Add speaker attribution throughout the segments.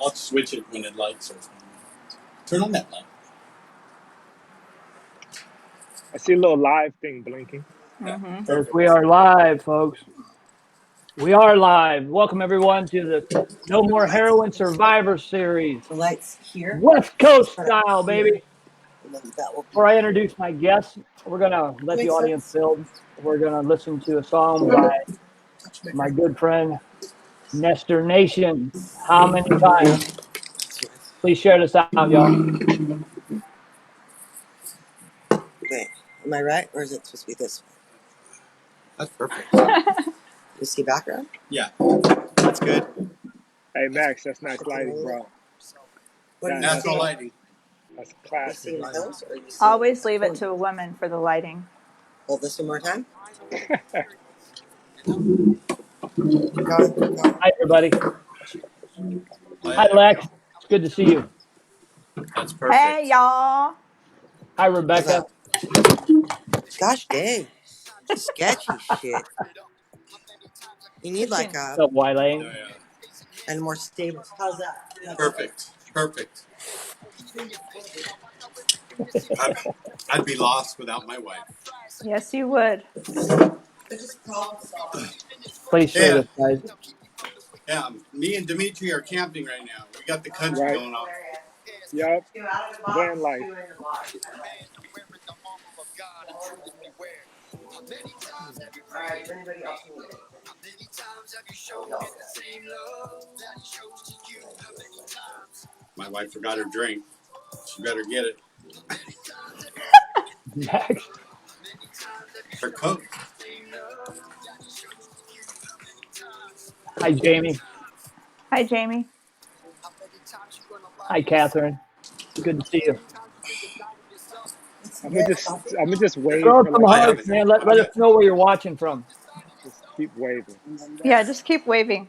Speaker 1: I'll switch it when it lights or something. Turn on that light.
Speaker 2: I see a little live thing blinking.
Speaker 1: Yeah,
Speaker 3: Yes, we are live, folks. We are live. Welcome, everyone, to the No More Heroin Survivor Series.
Speaker 4: The lights here.
Speaker 3: West Coast style, baby.
Speaker 4: And then that will be
Speaker 3: Before I introduce my guests, we're going to let the
Speaker 4: Makes
Speaker 3: audience
Speaker 4: sense.
Speaker 3: build. We're going to listen to a song by my good friend, Nestor Nation. How many times? Please share this out, y'all.
Speaker 4: Okay. Am I right? Or is it supposed to be this way?
Speaker 1: That's perfect.
Speaker 4: You see background?
Speaker 1: Yeah, that's good.
Speaker 2: Hey, Max, that's nice lighting, bro.
Speaker 4: What do you
Speaker 1: Natural
Speaker 4: see?
Speaker 1: lighting.
Speaker 2: That's
Speaker 4: You
Speaker 2: classic
Speaker 4: see in the
Speaker 2: lighting.
Speaker 4: hills or you see
Speaker 5: Always leave it to a woman for the lighting.
Speaker 4: Hold this one more time. Got it.
Speaker 3: Hi, everybody. Hi, Lex. It's good to see you.
Speaker 1: That's perfect.
Speaker 5: Hey, y'all.
Speaker 3: Hi, Rebecca.
Speaker 4: Gosh dang. Sketchy shit. You need like
Speaker 3: What's
Speaker 4: a
Speaker 3: up, Wylane?
Speaker 1: Yeah.
Speaker 4: and more stable. How's that?
Speaker 1: Perfect. Perfect. I'd be lost without my wife.
Speaker 5: Yes, you would.
Speaker 3: Please share this, guys.
Speaker 1: Yeah, me and Dmitry are camping right now. We got the country
Speaker 2: Right.
Speaker 1: going on.
Speaker 2: Yup. Van life.
Speaker 4: Alright, anybody else need it?
Speaker 1: My wife forgot her drink. She better get it.
Speaker 3: Max.
Speaker 1: Her coat.
Speaker 3: Hi, Jamie.
Speaker 5: Hi, Jamie.
Speaker 3: Hi, Catherine. Good to see you.
Speaker 2: I'm gonna just wave
Speaker 3: Throw
Speaker 2: for
Speaker 3: some
Speaker 2: like
Speaker 3: hearts, man. Let us know where you're watching from.
Speaker 2: just keep waving.
Speaker 5: Yeah, just keep waving.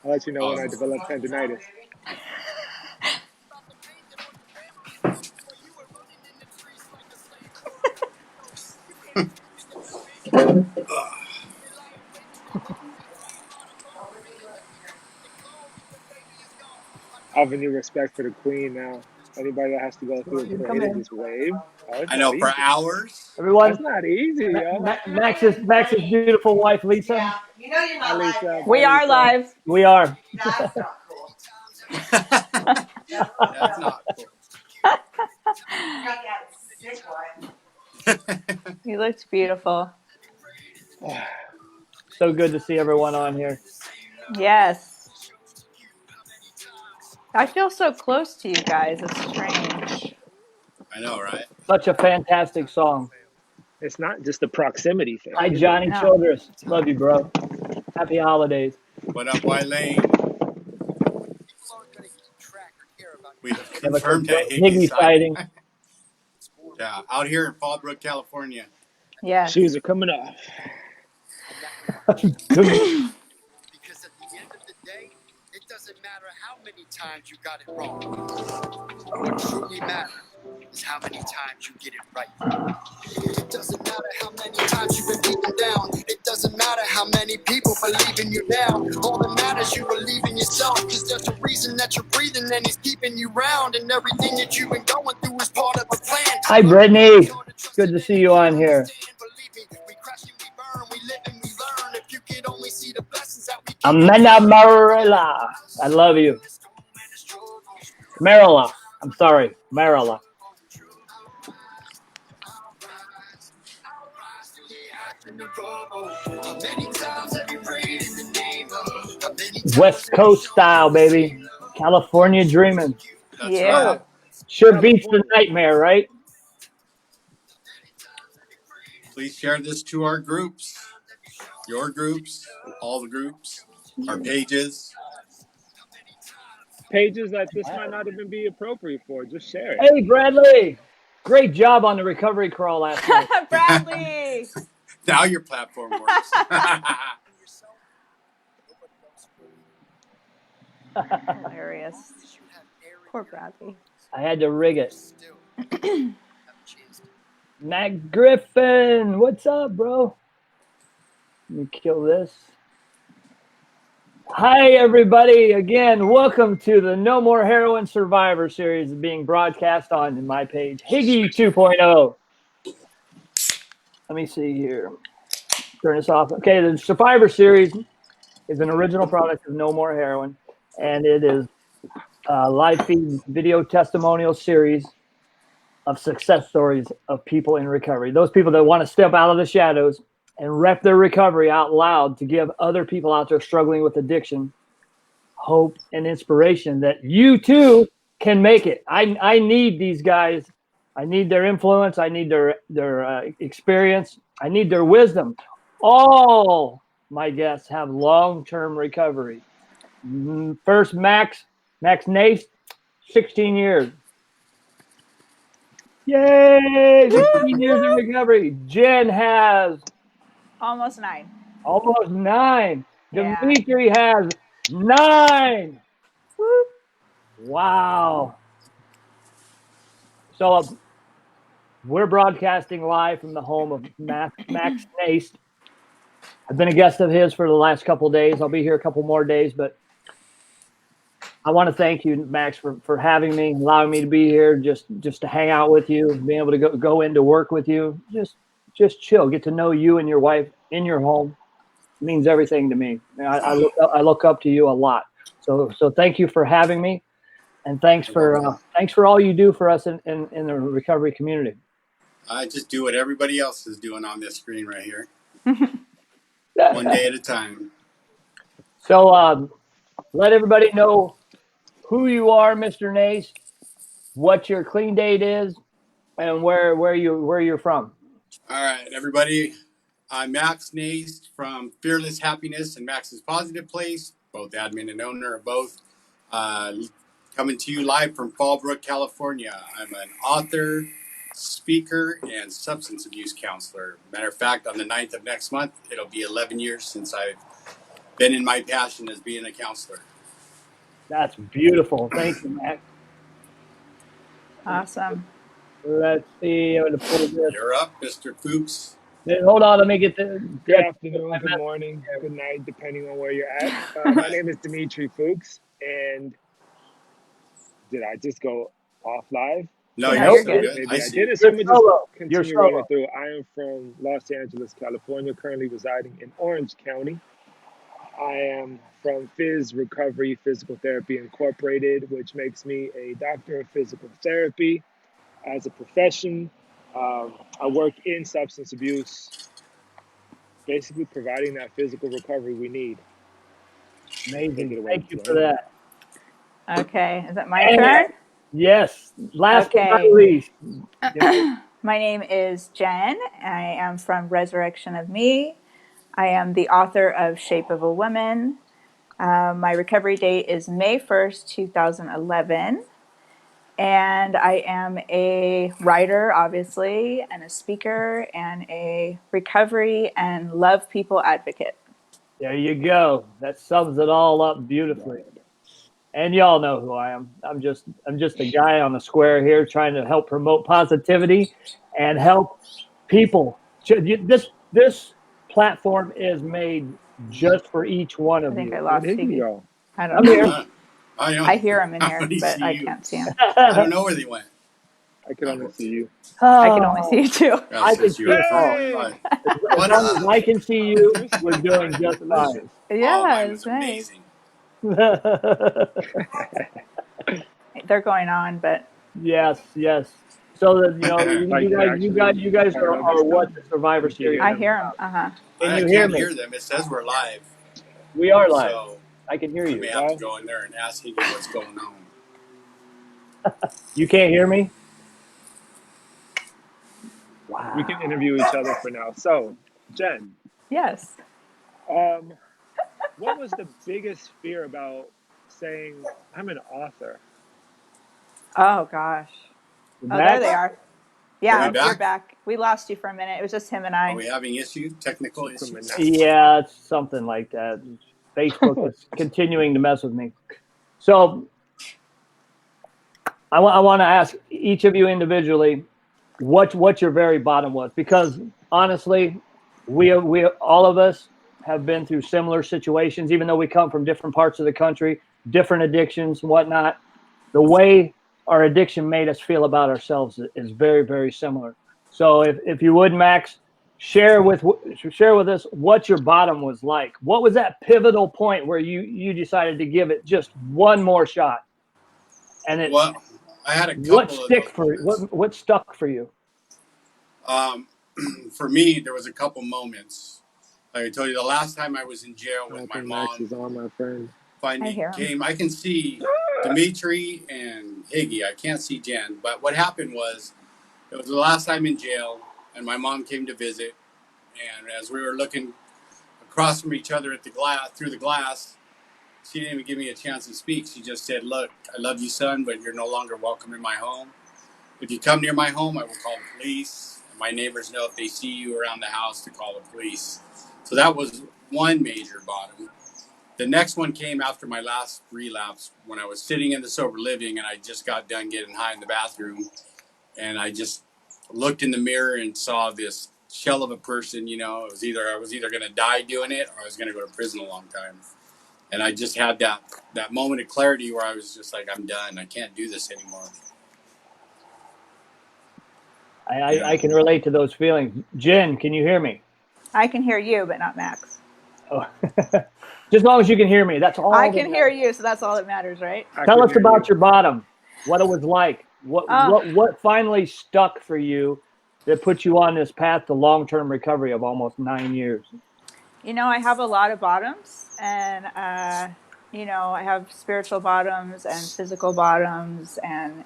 Speaker 2: I'll let you know when I develop tendonitis. I have a new respect for the queen now. Anybody that has to go through a
Speaker 3: You
Speaker 2: parade
Speaker 3: come
Speaker 2: and
Speaker 3: in.
Speaker 2: just wave. Oh, it's
Speaker 1: I
Speaker 2: not
Speaker 1: know, for
Speaker 2: easy.
Speaker 1: hours.
Speaker 3: Everyone,
Speaker 2: That's not easy, yo.
Speaker 3: Max's beautiful wife, Lisa.
Speaker 4: Yeah. You know you're
Speaker 2: Hi,
Speaker 4: not live
Speaker 2: Lisa.
Speaker 4: yet.
Speaker 5: We
Speaker 2: Bye,
Speaker 5: are
Speaker 2: Lisa.
Speaker 5: live.
Speaker 3: We are.
Speaker 4: That's not cool.
Speaker 1: That's not cool.
Speaker 4: You got that sick one.
Speaker 5: You looked beautiful.
Speaker 3: So good to see everyone on here.
Speaker 5: Yes. I feel so close to you guys. It's strange.
Speaker 1: I know, right?
Speaker 3: Such a fantastic song.
Speaker 2: It's not just a proximity thing.
Speaker 3: Hi, Johnny
Speaker 5: No.
Speaker 3: Childress. Love you, bro. Happy holidays.
Speaker 1: What up, Wylane? We have
Speaker 3: Have a
Speaker 1: confirmed that Higgy
Speaker 3: Higgy
Speaker 1: sighting.
Speaker 3: sighting.
Speaker 1: Yeah, out here in Fallbrook, California.
Speaker 5: Yes.
Speaker 2: Shoes are coming off.
Speaker 6: Because at the end of the day, it doesn't matter how many times you got it wrong. What truly matters is how many times you get it right. It doesn't matter how many times you've been beaten down. It doesn't matter how many people believe in you now. All that matters, you believe in yourself. Because there's a reason that you're breathing and he's keeping you round. And everything that you've been going through is part of a plan.
Speaker 3: Hi, Brittany. Good to see you on here. Amanda Marilla. I love you. Marilla. I'm sorry. Marilla. West Coast style, baby. California dreaming.
Speaker 1: That's
Speaker 5: Yeah.
Speaker 1: right.
Speaker 3: Sure beats the nightmare, right?
Speaker 1: Please share this to our groups, your groups, all the groups, our pages.
Speaker 2: Pages that this might not even be appropriate for. Just share it.
Speaker 3: Hey, Bradley. Great job on the recovery crawl last night.
Speaker 5: Bradley.
Speaker 1: Now your platform works.
Speaker 5: Hilarious. Poor Bradley.
Speaker 3: I had to rig it. Matt Griffin. What's up, bro? Let me kill this. Hi, everybody. Again, welcome to the No More Heroin Survivor series being broadcast on my page, Higgy 2.0. Let me see here. Turn this off. Okay, the Survivor series is an original product of No More Heroin, and it is a live feed video testimonial series of success stories of people in recovery. Those people that want to step out of the shadows and rep their recovery out loud to give other people out there struggling with addiction hope and inspiration that you too can make it. I need these guys. I need their influence. I need their experience. I need their wisdom. All my guests have long-term recovery. First, Max Nijst, 16 years. Yay! 16 years in recovery. Jen has
Speaker 5: Almost 9.
Speaker 3: almost 9.
Speaker 5: Yeah.
Speaker 3: Dmitry has 9.
Speaker 5: Whoop.
Speaker 3: Wow. So we're broadcasting live from the home of Max Nijst. I've been a guest of his for the last couple of days. I'll be here a couple more days, but I want to thank you, Max, for having me, allowing me to be here, just to hang out with you, being able to go into work with you, just chill, get to know you and your wife in your home. It means everything to me. I look up to you a lot. So thank you for having me, and thanks for all you do for us in the recovery community.
Speaker 1: I just do what everybody else is doing on this screen right here. One day at a time.
Speaker 3: So let everybody know who you are, Mr. Nijst, what your clean date is, and where you're from.
Speaker 1: All right, everybody. I'm Max Nijst from Fearless Happiness and Max's Positive Place, both admin and owner of both. Coming to you live from Fallbrook, California. I'm an author, speaker, and substance abuse counselor. Matter of fact, on the 9th of next month, it'll be 11 years since I've been in my passion as being a counselor.
Speaker 3: That's beautiful. Thank you, Max.
Speaker 5: Awesome.
Speaker 3: Let's see. I'm going to pull this.
Speaker 1: You're up, Mr. Foox.
Speaker 3: Hold on. Let me get the.
Speaker 2: Good afternoon, good morning, good night, depending on where you're at. My name is Dmitry Foox, and did I just go off live?
Speaker 1: No,
Speaker 5: No,
Speaker 1: you're
Speaker 5: you're
Speaker 1: good.
Speaker 5: good.
Speaker 2: Maybe I
Speaker 1: see
Speaker 2: did.
Speaker 1: you.
Speaker 2: So let me just
Speaker 3: You're
Speaker 2: continue
Speaker 3: solo.
Speaker 2: rolling through. I am from Los Angeles, California, currently residing in Orange County. I am from Phys Recovery Physical Therapy Incorporated, which makes me a doctor of physical therapy as a profession. I work in substance abuse, basically providing that physical recovery we need.
Speaker 3: Amazing. Thank you for that.
Speaker 5: Okay. Is it my turn?
Speaker 3: Yes. Last but not
Speaker 5: Okay.
Speaker 3: least.
Speaker 5: My name is Jen. I am from Resurrection of Me. I am the author of Shape of a Woman. My recovery date is May 1st, 2011. And I am a writer, obviously, and a speaker, and a recovery and love people advocate.
Speaker 3: There you go. That sums it all up beautifully. And y'all know who I am. I'm just a guy on the square here trying to help promote positivity and help people. This platform is made just for each one
Speaker 5: I
Speaker 3: of
Speaker 5: think I
Speaker 3: you.
Speaker 5: lost
Speaker 2: Where'd Higgy
Speaker 5: Higgy.
Speaker 2: go?
Speaker 5: I don't
Speaker 3: I'm
Speaker 5: know.
Speaker 3: here.
Speaker 5: I hear him in here,
Speaker 1: already
Speaker 5: but
Speaker 1: see
Speaker 5: I
Speaker 1: you.
Speaker 5: can't see him.
Speaker 1: I don't know where they went.
Speaker 2: I could only see you.
Speaker 5: I can only see you too.
Speaker 3: I can see it all.
Speaker 2: Hey!
Speaker 3: As
Speaker 1: What
Speaker 3: long as
Speaker 1: up?
Speaker 3: I can see you, we're doing just fine.
Speaker 5: Yeah,
Speaker 1: Oh, mine
Speaker 5: it's
Speaker 1: was
Speaker 5: nice.
Speaker 1: amazing.
Speaker 5: They're going on, but
Speaker 3: Yes. So that
Speaker 2: Like they're actually
Speaker 3: you guys
Speaker 2: part of
Speaker 3: are
Speaker 2: it
Speaker 3: what
Speaker 2: still?
Speaker 3: the Survivor
Speaker 2: Did you
Speaker 3: Series.
Speaker 2: hear
Speaker 5: I
Speaker 2: them?
Speaker 5: hear them.
Speaker 3: Can
Speaker 1: I
Speaker 3: you hear
Speaker 1: can't
Speaker 3: me?
Speaker 1: hear them. It says we're live.
Speaker 3: We are live.
Speaker 1: So
Speaker 3: I can hear
Speaker 1: I
Speaker 3: you.
Speaker 1: may have to go in there and ask Higgy what's going on.
Speaker 3: You can't hear me?
Speaker 2: Wow. We can interview each other for now. So, Jen,
Speaker 5: Yes.
Speaker 2: what was the biggest fear about saying I'm an author?
Speaker 5: Oh gosh. Oh, there they are. Yeah,
Speaker 1: Are we
Speaker 5: you're
Speaker 1: back?
Speaker 5: back. We lost you for a minute. It was just him and
Speaker 1: Are
Speaker 5: I.
Speaker 1: we having technical issues?
Speaker 3: Yeah, it's something like that. Facebook is continuing to mess with me. So I want to ask each of you individually what your very bottom was, because honestly, we all of us have been through similar situations, even though we come from different parts of the country, different addictions, whatnot. The way our addiction made us feel about ourselves is very, very similar. So if you would, Max, share with us what your bottom was like. What was that pivotal point where you decided to give it just one more shot? And
Speaker 1: Well, I had a
Speaker 3: what
Speaker 1: couple of
Speaker 3: stick
Speaker 1: those
Speaker 3: for
Speaker 1: moments.
Speaker 3: what stuck for you?
Speaker 1: Um, for me, there was a couple moments. Like I told you, the last time I was in jail with
Speaker 2: I
Speaker 1: my
Speaker 2: think Max
Speaker 1: mom
Speaker 2: is on, my friend.
Speaker 5: I
Speaker 1: finally
Speaker 5: hear him.
Speaker 1: came. I can see Dmitry and Higgy. I can't see Jen. But what happened was, it was the last time in jail, and my mom came to visit. And as we were looking across from each other at the glass, through the glass, she didn't even give me a chance to speak. She just said, "Look, I love you, son, but you're no longer welcome in my home. If you come near my home, I will call the police. And my neighbors know if they see you around the house to call the police." So that was one major bottom. The next one came after my last relapse when I was sitting in the sober living and I just got done getting high in the bathroom. And I just looked in the mirror and saw this shell of a person. It was either I was either going to die doing it or I was going to go to prison a long time. And I just had that moment of clarity where I was just like, I'm done. I can't do this anymore.
Speaker 3: I can relate to those feelings. Jen, can you hear me?
Speaker 5: I can hear you, but not Max.
Speaker 3: Oh. Just as long as you can hear me, that's
Speaker 5: I
Speaker 3: all that
Speaker 5: can hear
Speaker 3: matters.
Speaker 5: you, so that's all that matters, right?
Speaker 2: I
Speaker 3: Tell
Speaker 2: can
Speaker 3: us
Speaker 2: hear
Speaker 3: about
Speaker 2: you.
Speaker 3: your bottom, what it was like,
Speaker 5: Oh,
Speaker 3: what finally stuck for you that put you on this path to long-term recovery of almost 9 years.
Speaker 5: I have a lot of bottoms, and I have spiritual bottoms and physical bottoms, and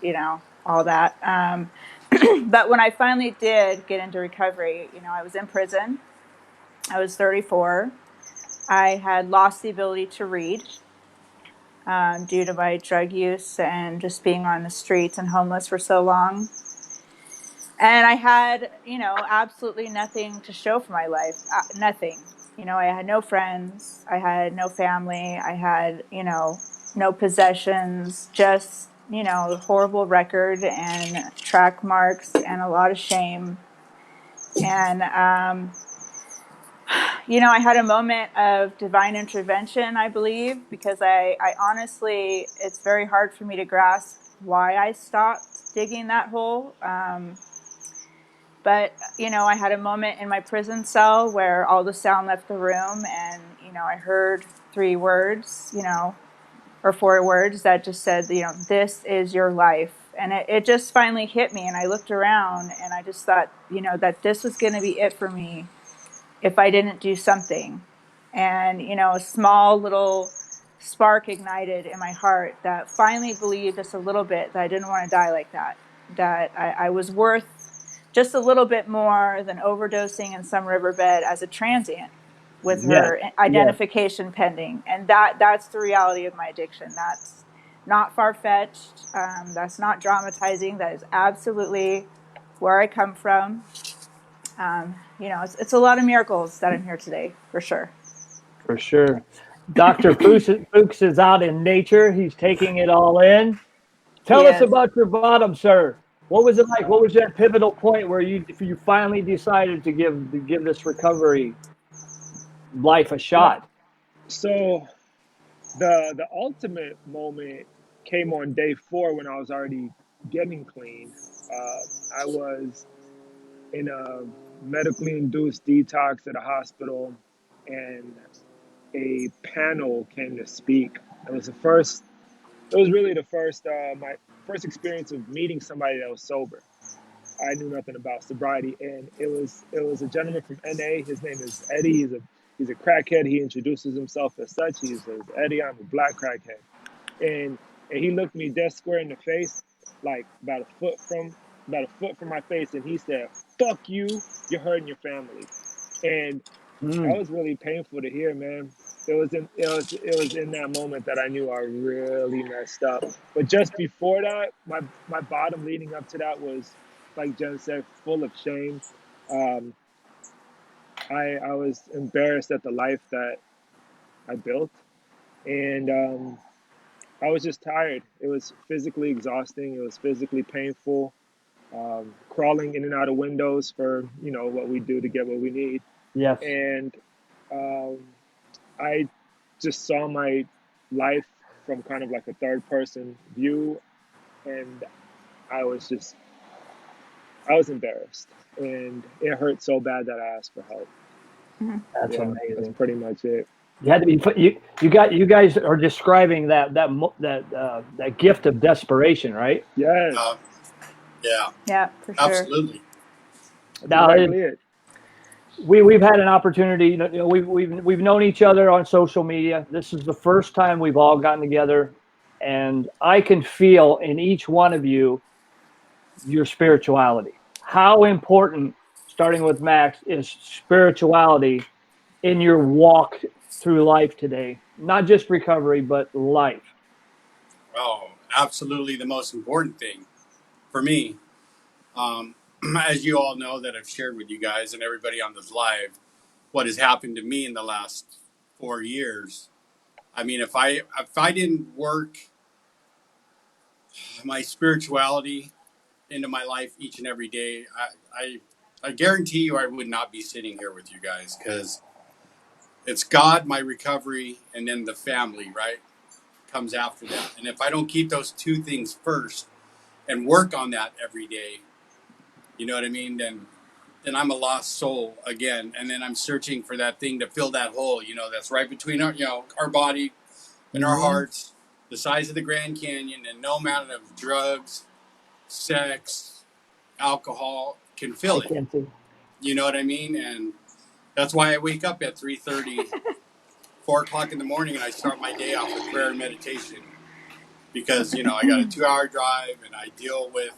Speaker 5: all that. But when I finally did get into recovery, I was in prison. I was 34. I had lost the ability to read due to my drug use and just being on the streets and homeless for so long. And I had, absolutely nothing to show for my life. Nothing. I had no friends. I had no family. I had, no possessions, just, horrible record and track marks and a lot of shame. And, I had a moment of divine intervention, I believe, because I honestly, it's very hard for me to grasp why I stopped digging that hole. But, I had a moment in my prison cell where all the sound left the room and, I heard 3 words, or 4 words that just said, this is your life. And it just finally hit me. And I looked around and I just thought, that this was going to be it for me if I didn't do something. And, a small little spark ignited in my heart that finally believed just a little bit that I didn't want to die like that, that I was worth just a little bit more than overdosing in some riverbed as a transient with
Speaker 3: Yes,
Speaker 5: her
Speaker 3: yes,
Speaker 5: identification pending. And that's the reality of my addiction. That's not far-fetched. That's not dramatizing. That is absolutely where I come from. It's a lot of miracles that I'm here today, for sure.
Speaker 3: for sure. Dr. Foox is out in nature. He's taking it all in.
Speaker 5: He
Speaker 3: Tell us
Speaker 5: is.
Speaker 3: about your bottom, sir. What was it like? What was that pivotal point where you finally decided to give this recovery life a
Speaker 2: Well,
Speaker 3: shot?
Speaker 2: so the ultimate moment came on day 4 when I was already getting clean. I was in a medically induced detox at a hospital, and a panel came to speak. It was the first. It was really the first. My first experience of meeting somebody that was sober. I knew nothing about sobriety, and it was a gentleman from NA. His name is Eddie. He's a crackhead. He introduces himself as such. He says, "Eddie, I'm a black crackhead," and and he looked me dead square in the face, like about a foot from my face, and he said, "Fuck you. You're hurting your family," and that
Speaker 3: Mm,
Speaker 2: was really painful to hear, man. It was in that moment that I knew I really messed up. But just before that, my bottom leading up to that was, like Jen said, full of shame. Um, I was embarrassed at the life that I built, and I was just tired. It was physically exhausting. It was physically painful. Crawling in and out of windows for what we do to get what we need,
Speaker 3: yes.
Speaker 2: and I just saw my life from kind of like a third person view, and I was embarrassed, and it hurt so bad that I asked for help.
Speaker 3: That's
Speaker 2: Yeah, that's
Speaker 3: amazing.
Speaker 2: pretty much it.
Speaker 3: You had to be you guys are describing that gift of desperation, right?
Speaker 1: Uh,
Speaker 2: Yes,
Speaker 1: yeah,
Speaker 5: Yeah, for sure.
Speaker 1: absolutely.
Speaker 2: that's
Speaker 3: Now
Speaker 2: exactly it.
Speaker 3: we've had an opportunity. We've known each other on social media. This is the first time we've all gotten together, and I can feel in each one of you your spirituality. How important, starting with Max, is spirituality in your walk through life today? Not just recovery, but life.
Speaker 1: Oh, absolutely the most important thing for me. Um, as you all know, that I've shared with you guys and everybody on this live, what has happened to me in the last 4 years. I mean, if I didn't work my spirituality into my life each and every day, I guarantee you I would not be sitting here with you guys, because it's God, my recovery, and then the family, right? Comes after that. And if I don't keep those two things first and work on that every day, you know what I mean? Then I'm a lost soul again. And then I'm searching for that thing to fill that hole, that's right between our body and our
Speaker 3: Mm-hmm.
Speaker 1: hearts, the size of the Grand Canyon, and no amount of drugs, sex, alcohol can
Speaker 3: I
Speaker 1: fill it.
Speaker 3: can't see.
Speaker 1: You know what I mean? And that's why I wake up at 3:30, 4 o'clock in the morning, and I start my day off with prayer and meditation, because I got a 2-hour drive, and I deal with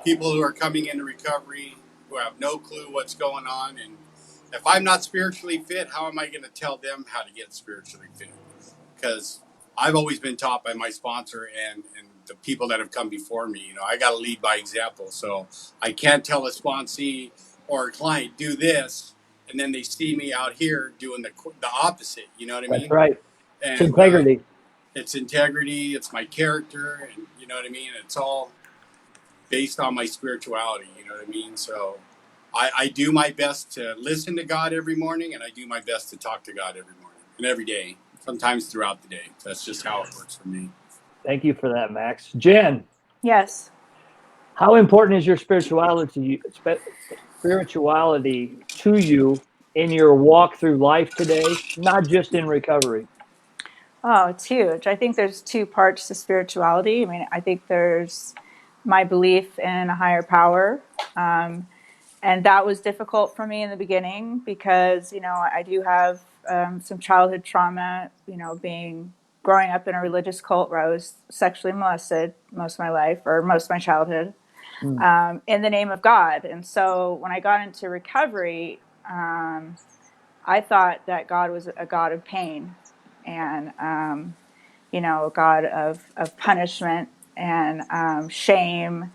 Speaker 1: people who are coming into recovery who have no clue what's going on. And if I'm not spiritually fit, how am I going to tell them how to get spiritually fit? Because I've always been taught by my sponsor and the people that have come before me. I got to lead by example. So I can't tell a sponsee or a client, do this, and then they see me out here doing the opposite. You know what I
Speaker 3: That's
Speaker 1: mean?
Speaker 3: right. It's
Speaker 1: And
Speaker 3: integrity.
Speaker 1: it's integrity, it's my character, and you know what I mean? It's all based on my spirituality, you know what I mean? So I do my best to listen to God every morning, and I do my best to talk to God every morning and every day, sometimes throughout the day. That's just how it works for me.
Speaker 3: Thank you for that, Max. Jen,
Speaker 5: Yes.
Speaker 3: how important is your spirituality to you in your walk through life today, not just in recovery?
Speaker 5: Oh, it's huge. I think there's two parts to spirituality. I mean, I think there's my belief in a higher power. Um, and that was difficult for me in the beginning because, I do have some childhood trauma, growing up in a religious cult where I was sexually molested most of my life, or most of my childhood,
Speaker 3: Mm.
Speaker 5: in the name of God. And so when I got into recovery, I thought that God was a God of pain, and a God of punishment and shame.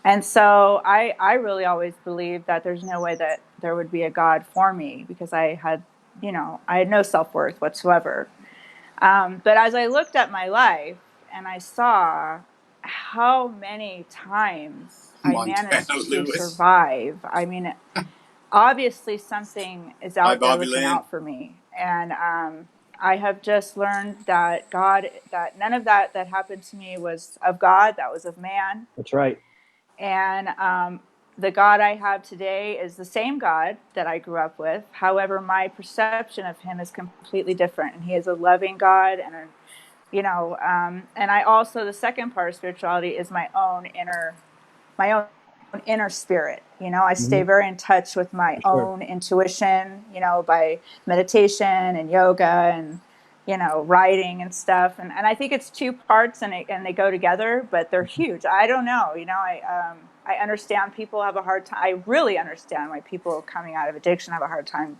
Speaker 5: And so I really always believed that there's no way that there would be a God for me, because I had no self-worth whatsoever. But as I looked at my life and I saw how many times I
Speaker 1: Montana
Speaker 5: managed to
Speaker 1: Lewis.
Speaker 5: survive, I mean, obviously something is
Speaker 1: Hi,
Speaker 5: out there
Speaker 1: Bobby
Speaker 5: looking
Speaker 1: Lynn.
Speaker 5: out for me. And I have just learned that that none of that happened to me was of God, that was of man.
Speaker 3: That's right.
Speaker 5: And the God I have today is the same God that I grew up with. However, my perception of him is completely different. And he is a loving God. And I also, the second part of spirituality is my own inner spirit. I stay
Speaker 3: Mm-hmm.
Speaker 5: very in touch with my
Speaker 3: For sure.
Speaker 5: own intuition, by meditation and yoga and, writing and stuff. And I think it's two parts, and they go together, but they're huge. I don't know. I understand people have a hard time. I really understand why people coming out of addiction have a hard time,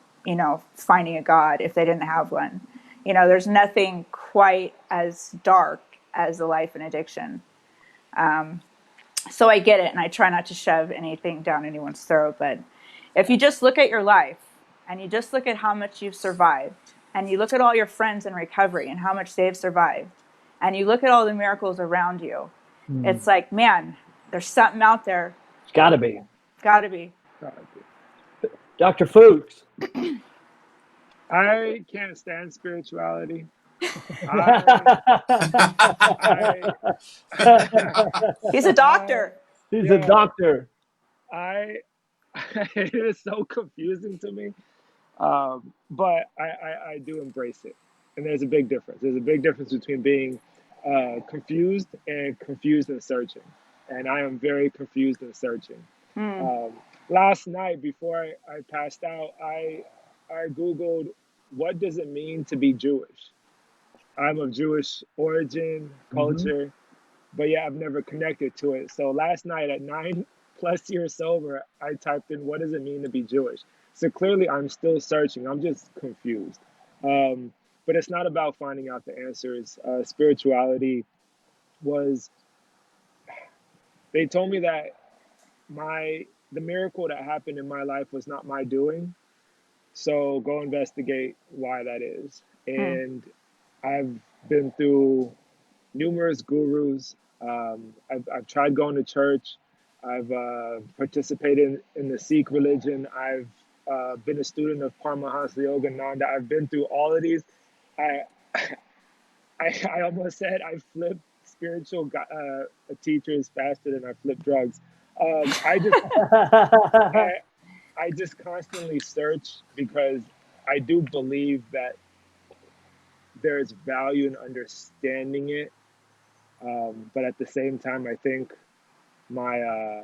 Speaker 5: finding a God if they didn't have one. There's nothing quite as dark as the life in addiction. So I get it, and I try not to shove anything down anyone's throat. But if you just look at your life, and you just look at how much you've survived, and you look at all your friends in recovery and how much they've survived, and you look at all the miracles around you,
Speaker 3: Mm.
Speaker 5: it's like, man, there's something out there.
Speaker 3: It's got to be.
Speaker 5: Got to be.
Speaker 3: Dr. Foox,
Speaker 2: I can't stand spirituality. I, I,
Speaker 5: He's a
Speaker 2: I,
Speaker 5: doctor.
Speaker 3: He's a
Speaker 2: yo,
Speaker 3: doctor.
Speaker 2: I, it is so confusing to me. But I do embrace it. And there's a big difference. There's a big difference between being confused and searching. And I am very confused and searching.
Speaker 5: Hmm.
Speaker 2: Um, Last night, before I passed out, I Googled, what does it mean to be Jewish? I'm of Jewish origin,
Speaker 3: Mm-hmm.
Speaker 2: culture, but yeah, I've never connected to it. So last night at 9+ years sober, I typed in, what does it mean to be Jewish? So clearly I'm still searching. I'm just confused. But it's not about finding out the answers. Spirituality was, they told me that the miracle that happened in my life was not my doing. So go investigate why that is.
Speaker 5: Hmm.
Speaker 2: And I've been through numerous gurus. I've tried going to church. I've participated in the Sikh religion. I've been a student of Paramahansa Yogananda. I've been through all of these. I I almost said I flipped spiritual teachers faster than I flipped drugs. I just I I just constantly search because I do believe that there's value in understanding it. But at the same time, I think my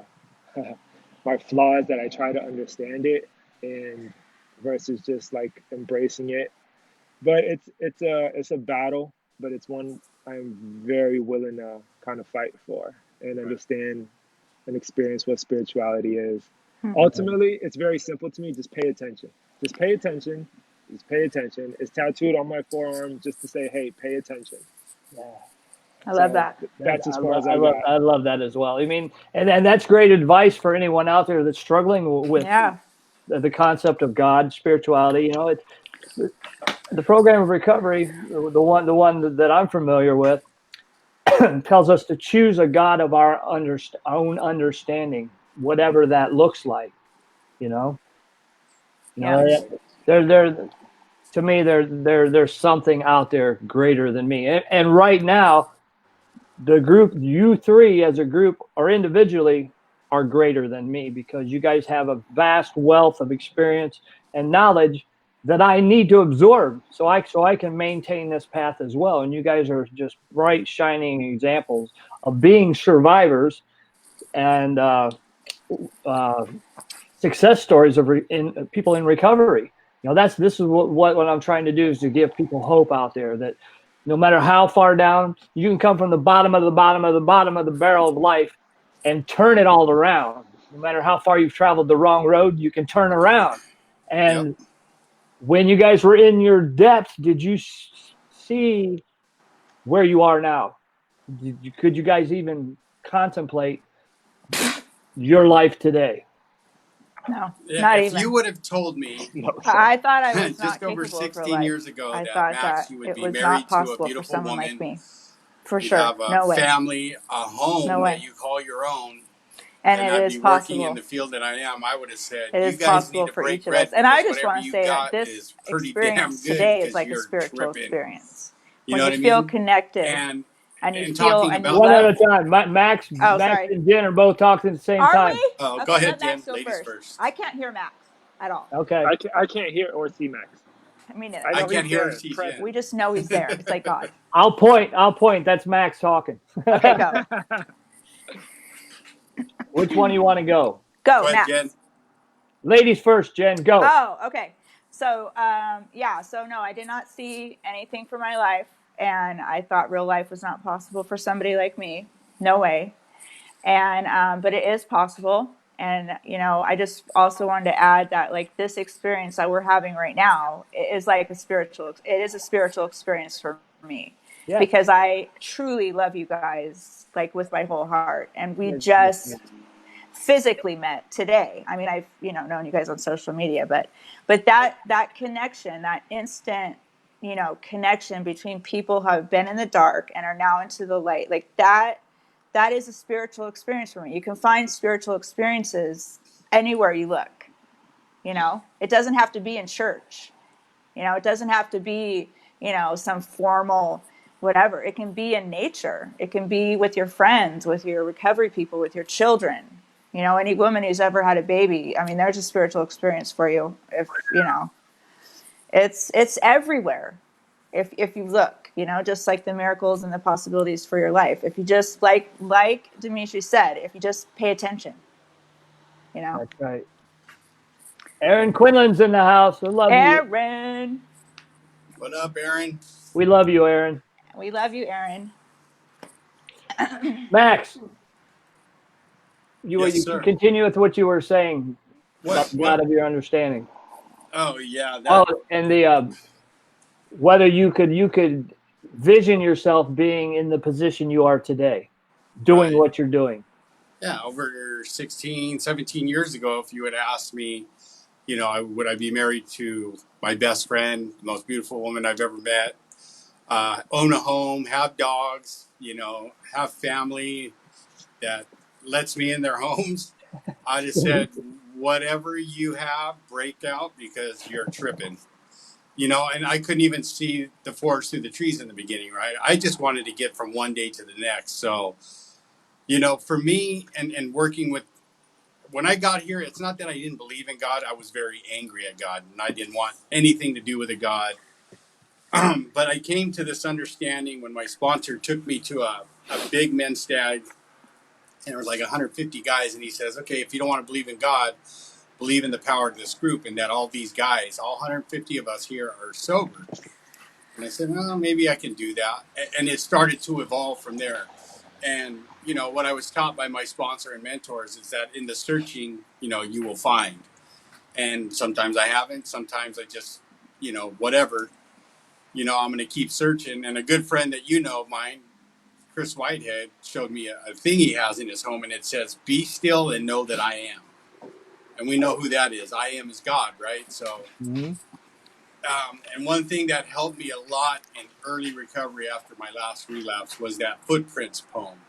Speaker 2: my flaw is that I try to understand it and versus just like embracing it. But it's a battle, but it's one I'm very willing to kind of fight for and
Speaker 1: Right.
Speaker 2: understand and experience what spirituality is.
Speaker 5: Hmm.
Speaker 2: Ultimately, it's very simple to me. Just pay attention. Just pay attention. Just pay attention. It's tattooed on my forearm just to say, "Hey, pay attention."
Speaker 5: I love
Speaker 2: So
Speaker 5: that.
Speaker 2: that's as far as I got.
Speaker 3: I love that as well. I mean, and that's great advice for anyone out there that's struggling with
Speaker 5: Yeah.
Speaker 3: the concept of God, spirituality. You know, it's the program of recovery, the one that I'm familiar with, tells us to choose a God of our own understanding, whatever that looks like. You know, you
Speaker 5: Yeah.
Speaker 3: know, there to me there's something out there greater than me, and right now the group, you three as a group or individually, are greater than me because you guys have a vast wealth of experience and knowledge that I need to absorb so I can maintain this path as well. And you guys are just bright, shining examples of being survivors and uh, success stories of people in recovery. You know, this is what I'm trying to do, is to give people hope out there that no matter how far down, you can come from the bottom of the bottom of the bottom of the barrel of life and turn it all around. No matter how far you've traveled the wrong road, you can turn around.
Speaker 1: Yep.
Speaker 3: And when you guys were in your depths, did you see where you are now? Could you guys even contemplate your life today?
Speaker 5: No,
Speaker 1: Yeah,
Speaker 5: not
Speaker 1: if you
Speaker 5: even.
Speaker 1: would have told me
Speaker 2: No, sir.
Speaker 5: I thought I was not
Speaker 1: just over
Speaker 5: capable of real
Speaker 1: 16
Speaker 5: life.
Speaker 1: years ago
Speaker 5: I
Speaker 1: that
Speaker 5: thought
Speaker 1: Max,
Speaker 5: that
Speaker 1: you would
Speaker 5: it
Speaker 1: be
Speaker 5: was not
Speaker 1: married to a
Speaker 5: possible for
Speaker 1: beautiful
Speaker 5: someone like
Speaker 1: woman,
Speaker 5: me. For
Speaker 1: you'd
Speaker 5: sure.
Speaker 1: have a
Speaker 5: No way.
Speaker 1: family, a
Speaker 5: No
Speaker 1: home that
Speaker 5: way.
Speaker 1: you call your own,
Speaker 5: And
Speaker 1: and
Speaker 5: it
Speaker 1: I'd
Speaker 5: is
Speaker 1: be working in the
Speaker 5: possible.
Speaker 1: field that I am, I would have said,
Speaker 5: It
Speaker 1: you
Speaker 5: is
Speaker 1: guys need
Speaker 5: possible
Speaker 1: to
Speaker 5: for
Speaker 1: break
Speaker 5: each of us.
Speaker 1: bread
Speaker 5: And I
Speaker 1: because
Speaker 5: just
Speaker 1: whatever
Speaker 5: want to
Speaker 1: you
Speaker 5: say that
Speaker 1: got
Speaker 5: this
Speaker 1: is pretty damn
Speaker 5: experience
Speaker 1: good
Speaker 5: today is
Speaker 1: because
Speaker 5: like a
Speaker 1: you're
Speaker 5: spiritual
Speaker 1: tripping.
Speaker 5: experience.
Speaker 1: You know
Speaker 5: When
Speaker 1: what
Speaker 5: you
Speaker 1: I
Speaker 5: feel
Speaker 1: mean?
Speaker 5: connected
Speaker 1: And
Speaker 5: and you feel
Speaker 1: talking
Speaker 5: and you
Speaker 1: about
Speaker 3: One at
Speaker 5: love.
Speaker 3: a time. Max
Speaker 5: Oh,
Speaker 3: Max
Speaker 5: sorry.
Speaker 3: and Jen are both talking at the same
Speaker 5: Are
Speaker 3: time.
Speaker 5: we?
Speaker 1: go
Speaker 5: Okay,
Speaker 1: ahead,
Speaker 5: let
Speaker 1: Jen.
Speaker 5: Max go
Speaker 1: Ladies
Speaker 5: first.
Speaker 1: first.
Speaker 5: I can't hear Max at all.
Speaker 3: Okay.
Speaker 2: I can't hear or see Max.
Speaker 5: Me
Speaker 2: I
Speaker 5: neither.
Speaker 1: I
Speaker 2: know
Speaker 1: can't
Speaker 2: he's
Speaker 1: hear or
Speaker 2: there,
Speaker 1: see Jen.
Speaker 2: present.
Speaker 5: We just know he's there. It's like God.
Speaker 3: I'll point. I'll point. That's Max talking.
Speaker 5: Okay, go.
Speaker 3: Which one do you want to go?
Speaker 1: Go
Speaker 5: Go,
Speaker 1: ahead, Jen.
Speaker 5: Max.
Speaker 3: Ladies first, Jen, go.
Speaker 5: Oh, okay. So, yeah, so no, I did not see anything for my life, and I thought real life was not possible for somebody like me. No way. And, but it is possible. And, you know, I just also wanted to add that, like, this experience that we're having right now is like it is a spiritual experience for me
Speaker 3: Yes.
Speaker 5: because I truly love you guys, like, with my whole heart. And we
Speaker 2: Yes,
Speaker 5: just physically met today. I mean, I've known you guys on social media, but that connection, that instant connection between people who have been in the dark and are now into the light, like that is a spiritual experience for me. You can find spiritual experiences anywhere you look. It doesn't have to be in church. You know, it doesn't have to be, you know, some formal whatever. It can be in nature. It can be with your friends, with your recovery people, with your children. You know, any woman who's ever had a baby, I mean, there's a spiritual experience for you. If, you know, it's everywhere. If you look, you know, just like the miracles and the possibilities for your life. If you just like Dmitry said, if you just pay attention, you know.
Speaker 3: That's right. Aaron Quinlan's in the house. We love you.
Speaker 5: Aaron.
Speaker 1: What up, Aaron?
Speaker 3: We love you, Aaron.
Speaker 5: We love you, Aaron.
Speaker 3: Max,
Speaker 1: Yes,
Speaker 3: you
Speaker 1: sir.
Speaker 3: continue with what you were saying about the
Speaker 1: What?
Speaker 3: God of your understanding.
Speaker 1: Oh, yeah.
Speaker 3: Oh,
Speaker 1: That.
Speaker 3: and the whether you could vision yourself being in the position you are today, doing
Speaker 1: Right.
Speaker 3: what you're doing.
Speaker 1: Yeah. Over 16, 17 years ago, if you had asked me, you know, would I be married to my best friend, the most beautiful woman I've ever met, own a home, have dogs, you know, have family that lets me in their homes, I just said, whatever you have, break out because you're tripping. You know, and I couldn't even see the forest through the trees in the beginning, right? I just wanted to get from one day to the next. So, you know, for me and working with, when I got here, it's not that I didn't believe in God. I was very angry at God and I didn't want anything to do with a God. But I came to this understanding when my sponsor took me to a big men's stag, and there was like 150 guys, and he says, okay, if you don't want to believe in God, believe in the power of this group and that all these guys, all 150 of us here are sober. And I said, well, maybe I can do that. And it started to evolve from there. And, you know, what I was taught by my sponsor and mentors is that in the searching, you know, you will find. And sometimes I haven't. Sometimes I just, you know, whatever, you know, I'm going to keep searching. And a good friend that you know of mine, Chris Whitehead, showed me a thing he has in his home. And it says, be still and know that I am. And we know who that is. I am is God, right? So,
Speaker 3: Mm-hmm.
Speaker 1: and one thing that helped me a lot in early recovery after my last relapse was that Footprints poem.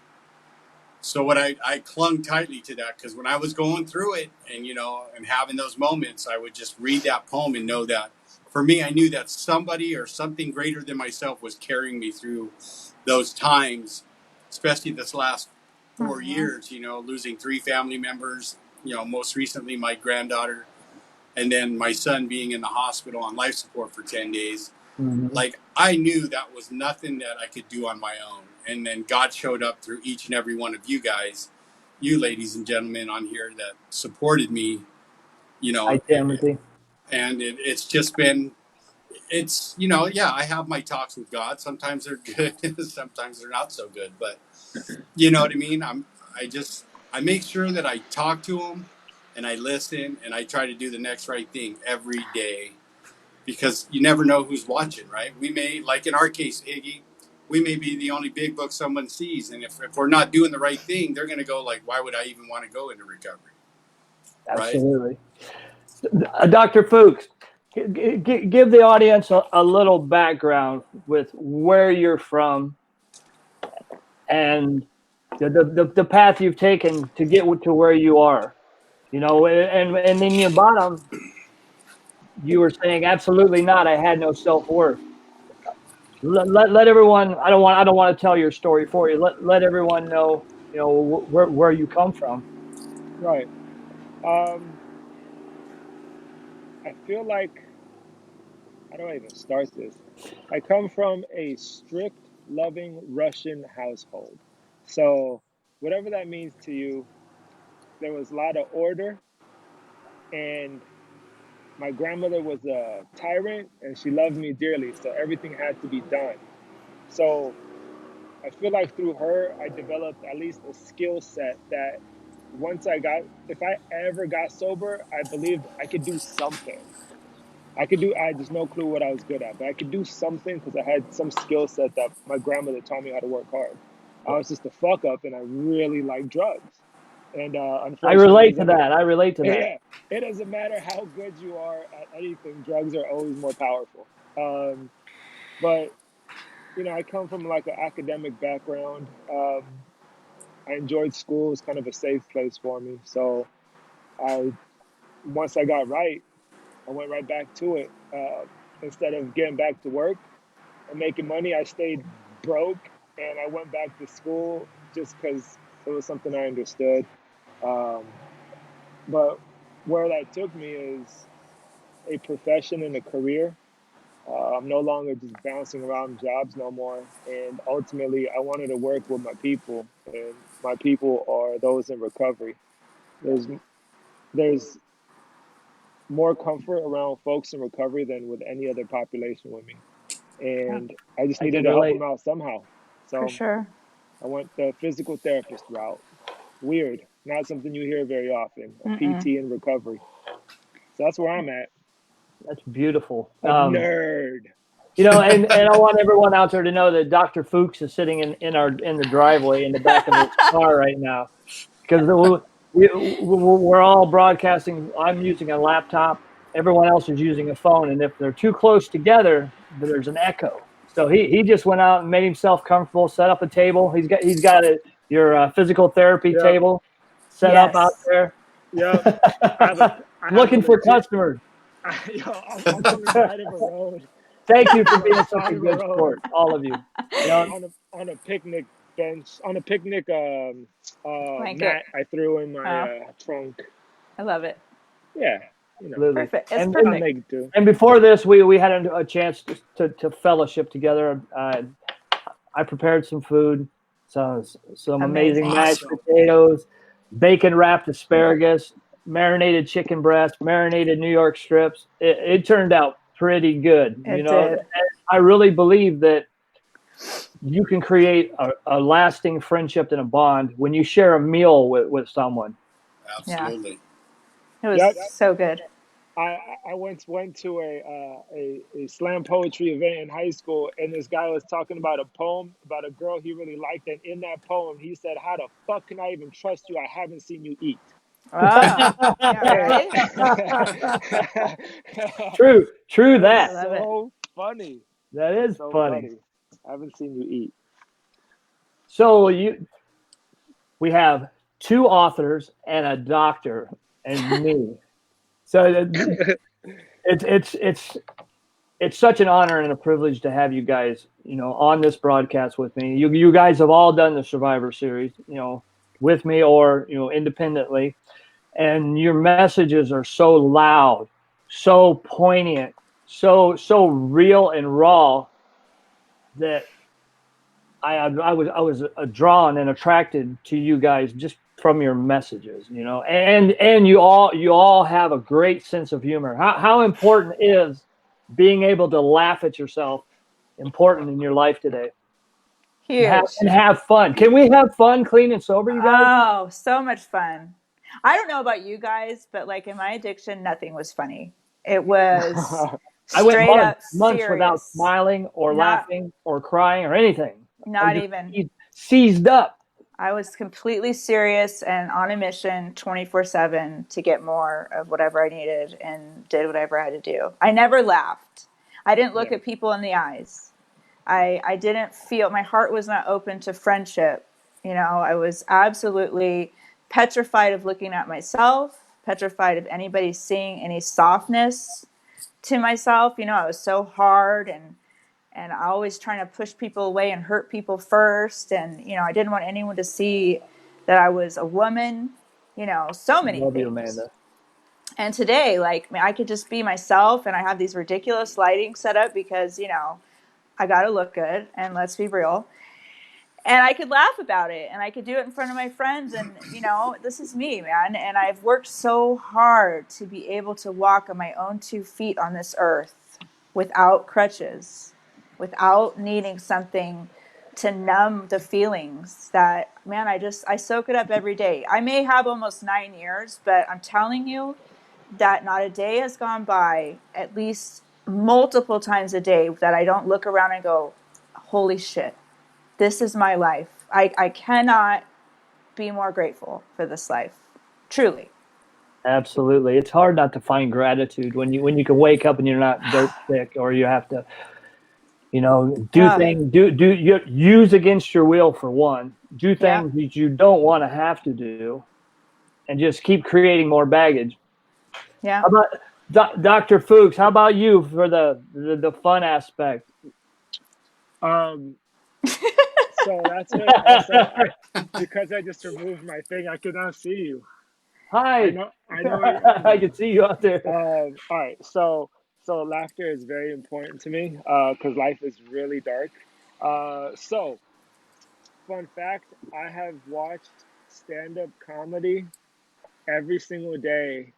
Speaker 1: So what I clung tightly to that because when I was going through it and, you know, and having those moments, I would just read that poem and know that for me, I knew that somebody or something greater than myself was carrying me through those times, especially this last 4 years, you know, losing 3 family members, you know, most recently my granddaughter, and then my son being in the hospital on life support for 10 days.
Speaker 3: Mm-hmm.
Speaker 1: Like I knew that was nothing that I could do on my own. And then God showed up through each and every one of you guys, you ladies and gentlemen on here that supported me, you
Speaker 3: Hi,
Speaker 1: know,
Speaker 3: Timothy.
Speaker 1: and it's just been, it's, you know, yeah, I have my talks with God. Sometimes they're good, sometimes they're not so good, but you know what I mean? I make sure that I talk to him and I listen and I try to do the next right thing every day because you never know who's watching, right? We may, like in our case, Higgy, we may be the only big book someone sees. And if we're not doing the right thing, they're going to go like, why would I even want to go into recovery? Right?
Speaker 3: Absolutely. Dr. Foox, give the audience a little background with where you're from and the path you've taken to get to where you are. You know, and in your bottom, you were saying absolutely not. I had no self-worth. Let everyone. I don't want to tell your story for you. Let everyone know. You know where you come from.
Speaker 2: Right. I feel like, how do I even start this? I come from a strict, loving Russian household. So, whatever that means to you, there was a lot of order, and my grandmother was a tyrant and she loved me dearly. So, everything had to be done. So, I feel like through her, I developed at least a skill set that if I ever got sober, I believed I could do something. I had just no clue what I was good at, but I could do something because I had some skill set that my grandmother taught me how to work hard. I was just a fuck up and I really like drugs. And
Speaker 3: I
Speaker 2: unfortunately,
Speaker 3: relate to that. I relate to that.
Speaker 2: yeah, it doesn't matter how good you are at anything, drugs are always more powerful. But, you know, I come from like an academic background. I enjoyed school. It was kind of a safe place for me. So once I got right, I went right back to it. instead of getting back to work and making money, I stayed broke and I went back to school just because it was something I understood. But where that took me is a profession and a career. I'm no longer just bouncing around jobs no more. And ultimately, I wanted to work with my people, and my people are those in recovery. There's more comfort around folks in recovery than with any other population with me. And I just
Speaker 3: I
Speaker 2: needed
Speaker 3: can
Speaker 2: to help
Speaker 3: relate.
Speaker 2: them out somehow.
Speaker 5: For
Speaker 2: So
Speaker 5: sure.
Speaker 2: I went the physical therapist route. Weird, not something you hear very often, a PT in recovery. So that's where I'm at.
Speaker 3: That's beautiful.
Speaker 2: A nerd.
Speaker 3: You know, and I want everyone out there to know that Dr. Foox is sitting in the driveway in the back of his car right now, because we're all broadcasting. I'm using a laptop. Everyone else is using a phone, and if they're too close together, there's an echo. So he just went out and made himself comfortable, set up a table. He's got your physical therapy table set up out
Speaker 5: Yes.
Speaker 3: there.
Speaker 2: Yep. I have
Speaker 3: Looking
Speaker 2: a
Speaker 3: for
Speaker 2: legit,
Speaker 3: customers.
Speaker 2: I'm on the side of a road.
Speaker 3: Thank you for
Speaker 2: I'm on
Speaker 3: being
Speaker 2: the
Speaker 3: such
Speaker 2: side
Speaker 3: a
Speaker 2: of a
Speaker 3: good
Speaker 2: road
Speaker 3: sport, all of you. You know,
Speaker 2: on a picnic bench, on a picnic
Speaker 5: Blanket.
Speaker 2: mat I threw in my
Speaker 5: Oh.
Speaker 2: Trunk.
Speaker 5: I love it.
Speaker 2: Yeah, you know,
Speaker 3: absolutely.
Speaker 5: Perfect. It's
Speaker 3: And,
Speaker 2: I'll
Speaker 5: perfect.
Speaker 2: make it do.
Speaker 3: and before this, we had a chance to fellowship together. I prepared some food, some amazing mashed
Speaker 2: Awesome.
Speaker 3: potatoes, bacon wrapped asparagus, marinated chicken breast, marinated New York strips. It turned out pretty good.
Speaker 5: It
Speaker 3: You know,
Speaker 5: did.
Speaker 3: and I really believe that you can create a lasting friendship and a bond when you share a meal with someone.
Speaker 1: Absolutely.
Speaker 5: It was
Speaker 2: Yep.
Speaker 5: so good.
Speaker 2: I once went to a slam poetry event in high school, and this guy was talking about a poem about a girl he really liked, and in that poem he said, "How the fuck can I even trust you? I haven't seen you eat."
Speaker 5: Oh, yeah, right?
Speaker 3: True
Speaker 2: That was
Speaker 5: I
Speaker 3: that.
Speaker 5: love it.
Speaker 2: so funny.
Speaker 3: That
Speaker 2: That's
Speaker 3: is
Speaker 2: so
Speaker 3: funny.
Speaker 2: funny. I haven't seen you eat.
Speaker 3: So we have two authors and a doctor and me. So it's such an honor and a privilege to have you guys, you know, on this broadcast with me. You guys have all done the Survivor Series, you know, with me or, you know, independently, and your messages are so loud, so poignant, so real and raw that I was drawn and attracted to you guys just from your messages, you know, and you all have a great sense of humor. How important is being able to laugh at yourself important in your life today?
Speaker 5: Huge.
Speaker 3: And have fun. Can we have fun, clean and sober, you guys?
Speaker 5: Oh, so much fun. I don't know about you guys, but like in my addiction, nothing was funny. It was
Speaker 3: I went
Speaker 5: straight up
Speaker 3: months without
Speaker 5: serious.
Speaker 3: smiling or
Speaker 5: Not
Speaker 3: laughing or crying or anything. I was
Speaker 5: not
Speaker 3: just
Speaker 5: even.
Speaker 3: seized up.
Speaker 5: I was completely serious and on a mission 24/7 to get more of whatever I needed and did whatever I had to do. I never laughed. I didn't look
Speaker 2: Yeah.
Speaker 5: at people in the eyes. I didn't feel, my heart was not open to friendship. You know, I was absolutely petrified of looking at myself, petrified of anybody seeing any softness to myself. You know, I was so hard and I always trying to push people away and hurt people first. And, you know, I didn't want anyone to see that I was a woman, you know, so many
Speaker 3: Love you,
Speaker 5: things.
Speaker 3: Amanda.
Speaker 5: And today, like, I could just be myself, and I have these ridiculous lighting set up because, you know, I got to look good, and let's be real. And I could laugh about it, and I could do it in front of my friends, and, you know, this is me, man. And I've worked so hard to be able to walk on my own 2 feet on this earth without crutches, without needing something to numb the feelings that, man, I soak it up every day. I may have almost 9 years, but I'm telling you that not a day has gone by, at least multiple times a day, that I don't look around and go, holy shit, this is my life. I cannot be more grateful for this life. Truly.
Speaker 3: Absolutely. It's hard not to find gratitude when you can wake up and you're not dirt sick, or you have to, you know, do
Speaker 5: Ah,
Speaker 3: things, you use against your will, for one, do
Speaker 5: yeah.
Speaker 3: things that you don't want to have to do, and just keep creating more baggage.
Speaker 5: Yeah.
Speaker 3: How about Dr. Foox, how about you for the fun aspect?
Speaker 2: So that's it. Also, because I just removed my thing, I cannot see you.
Speaker 3: Hi.
Speaker 2: I know where you are
Speaker 3: I
Speaker 2: now.
Speaker 3: can see you out there.
Speaker 2: All right. So laughter is very important to me because life is really dark. So fun fact: I have watched stand-up comedy every single day,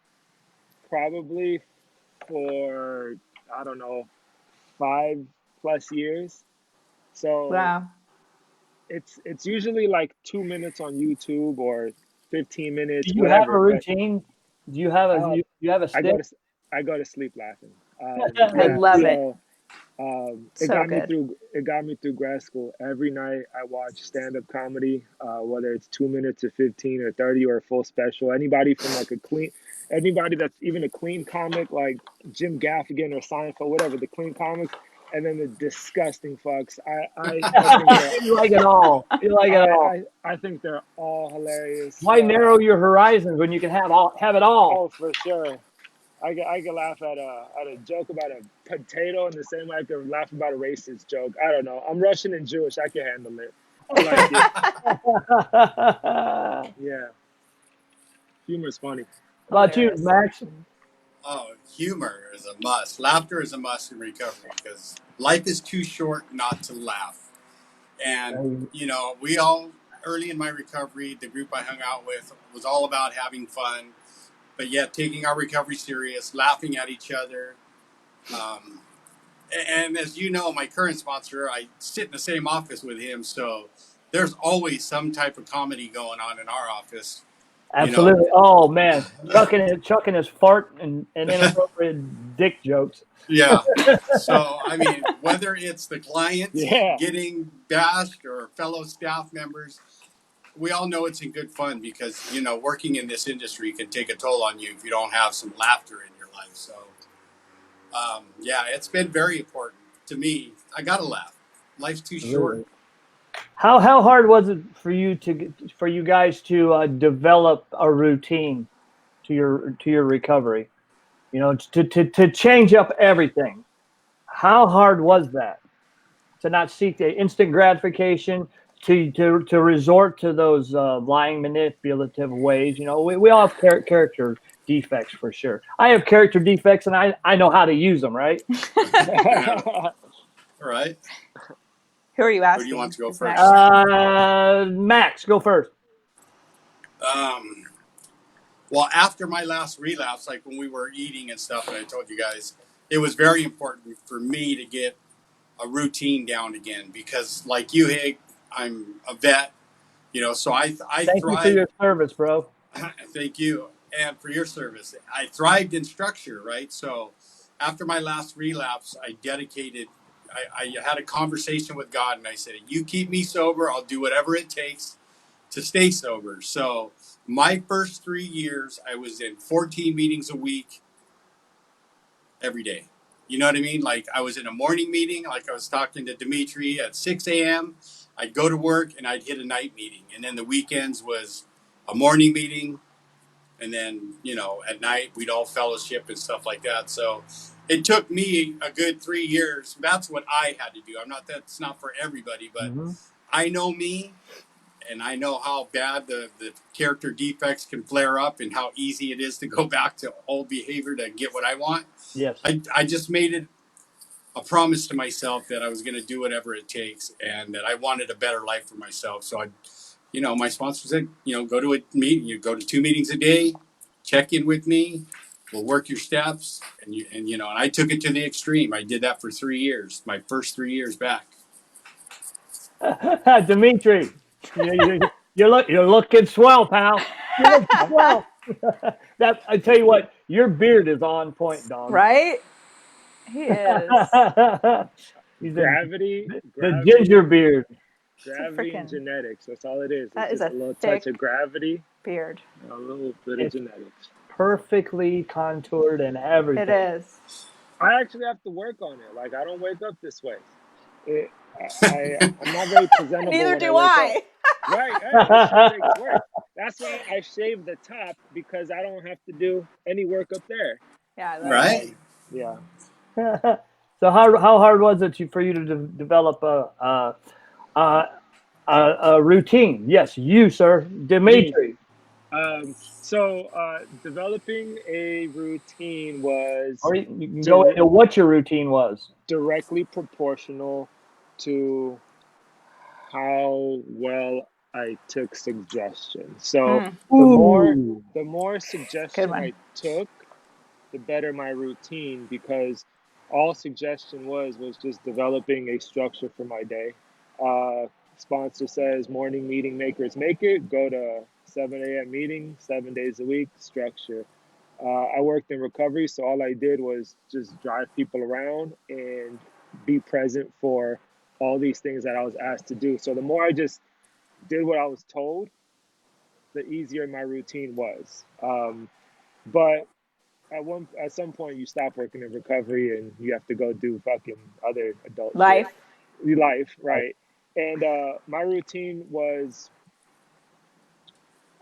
Speaker 2: probably for I don't know 5+ years. So
Speaker 5: Wow.
Speaker 2: it's usually like 2 minutes on YouTube or 15
Speaker 3: Do
Speaker 2: minutes,
Speaker 3: you have a
Speaker 2: whatever. But
Speaker 3: routine? Do you have a
Speaker 2: uh,
Speaker 3: you have a
Speaker 2: I
Speaker 3: stick?
Speaker 2: go to I go to sleep laughing.
Speaker 5: I
Speaker 2: Yeah.
Speaker 5: love it.
Speaker 2: So it
Speaker 5: So
Speaker 2: got me
Speaker 5: good.
Speaker 2: through. It got me through grad school. Every night I watch stand-up comedy, whether it's 2 minutes or 15 or 30 or a full special. Anybody that's even a clean comic like Jim Gaffigan or Seinfeld, whatever the clean comics, and then the disgusting fucks. I think they're
Speaker 3: You like it all. You like it all.
Speaker 2: I think they're all hilarious.
Speaker 3: Why narrow your horizons when you can have it all?
Speaker 2: Oh, for sure. I can laugh at a joke about a potato in the same way I can laugh about a racist joke. I don't know. I'm Russian and Jewish. I can handle it. I like it. Yeah, humor's funny.
Speaker 3: How about you,
Speaker 5: Hilarious.
Speaker 3: Max?
Speaker 1: Oh, humor is a must. Laughter is a must in recovery because life is too short not to laugh. And, we all, early in my recovery, the group I hung out with was all about having fun, but yet taking our recovery serious, laughing at each other. Um, and as you know, my current sponsor, I sit in the same office with him. So there's always some type of comedy going on in our office. You know,
Speaker 3: Absolutely. Oh man, chucking his fart and inappropriate dick jokes.
Speaker 1: yeah. So, I mean, whether it's the clients
Speaker 2: Yeah,
Speaker 1: getting bashed or fellow staff members, we all know it's in good fun because, working in this industry can take a toll on you if you don't have some laughter in your life. So, yeah, it's been very important to me. I got to laugh. Life's too short.
Speaker 3: Absolutely. How hard was it for you guys to develop a routine to your recovery? To change up everything. How hard was that? To not seek the instant gratification, to resort to those lying, manipulative ways. We all have character defects for sure. I have character defects, and I know how to use them. Right?
Speaker 1: Yeah. All right.
Speaker 5: Who are you
Speaker 1: Who do you
Speaker 5: asking?
Speaker 1: want to go
Speaker 5: Is Max
Speaker 1: first?
Speaker 5: asking?
Speaker 3: Max, go first.
Speaker 1: Um, well, after my last relapse, like when we were eating and stuff, and I told you guys, it was very important for me to get a routine down again because, like you, Hig, I'm a vet, so I
Speaker 3: Thank you for
Speaker 1: thrive.
Speaker 3: your service, bro.
Speaker 1: Thank you. And for your service. I thrived in structure, right? So after my last relapse, I had a conversation with God and I said, you keep me sober, I'll do whatever it takes to stay sober. So my first 3 years, I was in 14 meetings a week every day. You know what I mean? Like I was in a morning meeting, like I was talking to Dmitry at 6 a.m. I'd go to work and I'd hit a night meeting. And then the weekends was a morning meeting. And then, at night we'd all fellowship and stuff like that. So it took me a good 3 years. That's what I had to do. That's not for everybody, but
Speaker 3: Mm-hmm.
Speaker 1: I know me and I know how bad the character defects can flare up and how easy it is to go back to old behavior to get what I want.
Speaker 3: Yes.
Speaker 1: I just made it a promise to myself that I was going to do whatever it takes and that I wanted a better life for myself. So my sponsor said, go to a meeting, you go to 2 meetings a day, check in with me, we'll work your steps. And I took it to the extreme. I did that for 3 years, my first 3 years back.
Speaker 3: Dmitry, you're looking swell, pal. You're looking swell. That I tell you what, your beard is on point, dog.
Speaker 5: Right? He is.
Speaker 3: He's
Speaker 2: gravity,
Speaker 3: the ginger
Speaker 2: gravity,
Speaker 3: beard.
Speaker 5: It's a
Speaker 2: gravity, and
Speaker 5: freaking.
Speaker 2: genetics. That's all it is. It's
Speaker 5: That is
Speaker 2: just
Speaker 5: a
Speaker 2: a little touch
Speaker 5: thick
Speaker 2: of gravity,
Speaker 5: beard.
Speaker 2: and a little bit of
Speaker 3: It's
Speaker 2: genetics.
Speaker 3: perfectly contoured and everything.
Speaker 5: It is.
Speaker 2: I actually have to work on it. Like I don't wake up this way. I'm not very presentable.
Speaker 5: Neither
Speaker 2: when
Speaker 5: do
Speaker 2: wake
Speaker 5: I.
Speaker 2: Up. Right, hey, this shit takes work. That's why I shave the top because I don't have to do any work up there.
Speaker 5: Yeah, I love
Speaker 1: Right.
Speaker 2: Yeah.
Speaker 3: So how hard was it for you to develop a routine? Yes, you, sir,
Speaker 2: Me.
Speaker 3: Dmitry.
Speaker 2: Developing a routine was
Speaker 3: Or you can go
Speaker 2: dir-
Speaker 3: into what your routine was.
Speaker 2: directly proportional to how well I took suggestion. So the more
Speaker 3: Ooh,
Speaker 2: the more
Speaker 5: Good
Speaker 2: suggestion
Speaker 5: one.
Speaker 2: I took, the better my routine, because all suggestion was just developing a structure for my day. Uh, Sponsor says morning meeting makers make it. Go to 7 a.m. meeting, 7 days a week, structure. I worked in recovery, so all I did was just drive people around and be present for all these things that I was asked to do. So the more I just did what I was told, the easier my routine was. But at some point you stop working in recovery and you have to go do fucking other adult shit.
Speaker 5: Life.
Speaker 2: Life, right? And my routine was,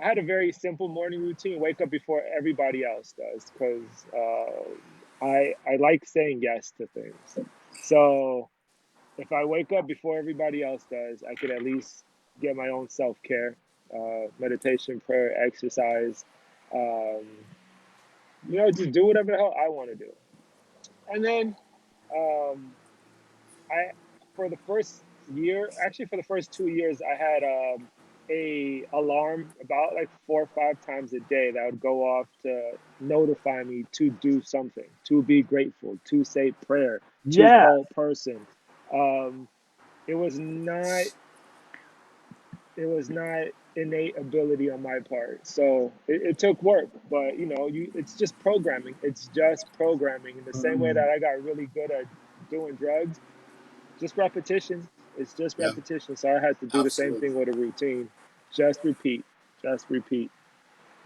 Speaker 2: I had a very simple morning routine. Wake up before everybody else does, because I like saying yes to things. So if I wake up before everybody else does, I could at least get my own self care, meditation, prayer, exercise. Um, just do whatever the hell I want to do. And then um, I for the first year, actually for the first 2 years, I had a alarm about like 4 or 5 times a day that would go off to notify me to do something, to be grateful, to say prayer, to
Speaker 3: yeah.
Speaker 2: call person. Um, it was not it was not innate ability on my part, so it took work. But it's just programming. It's just programming in the same way that I got really good at doing drugs. Just repetition. It's just
Speaker 1: Yeah.
Speaker 2: repetition. So I had to do the same
Speaker 1: Absolutely.
Speaker 2: thing with a routine. Just repeat. Just repeat.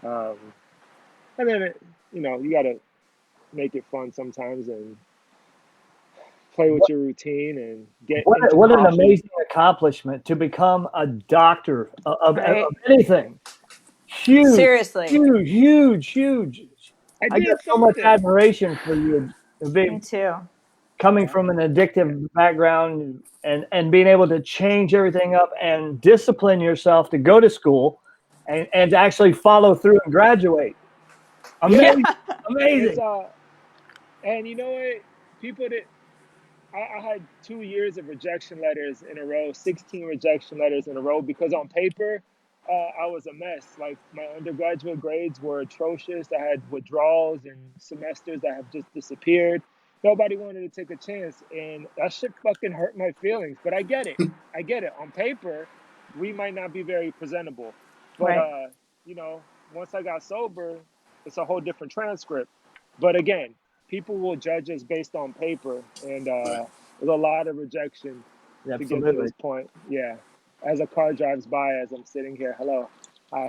Speaker 2: Um, and then you got to make it fun sometimes and play with
Speaker 3: What,
Speaker 2: your routine and get
Speaker 3: what an
Speaker 2: intermission.
Speaker 3: amazing accomplishment to become a doctor of
Speaker 5: Right?
Speaker 3: anything. Huge,
Speaker 5: Seriously.
Speaker 3: huge, huge, huge.
Speaker 2: I
Speaker 3: I got
Speaker 2: did
Speaker 3: so much
Speaker 2: something.
Speaker 3: admiration for you,
Speaker 5: Me
Speaker 3: being
Speaker 5: too.
Speaker 3: coming
Speaker 2: Yeah.
Speaker 3: from an addictive background and being able to change everything up and discipline yourself to go to school and to actually follow through and graduate.
Speaker 2: Yeah.
Speaker 3: Amazing,
Speaker 2: It's
Speaker 3: amazing.
Speaker 2: and you know what? People that I had 2 years of rejection letters in a row, 16 rejection letters in a row, because on paper, I was a mess. Like, my undergraduate grades were atrocious. I had withdrawals and semesters that have just disappeared. Nobody wanted to take a chance, and that shit fucking hurt my feelings. But I get it. I get it. On paper, we might not be very presentable, but
Speaker 5: Right.
Speaker 2: once I got sober, it's a whole different transcript. But again, people will judge us based on paper, and
Speaker 1: Right.
Speaker 2: there's a lot of rejection to get to
Speaker 3: Absolutely.
Speaker 2: this point. Yeah, as a car drives by, as I'm sitting here, hello, hi.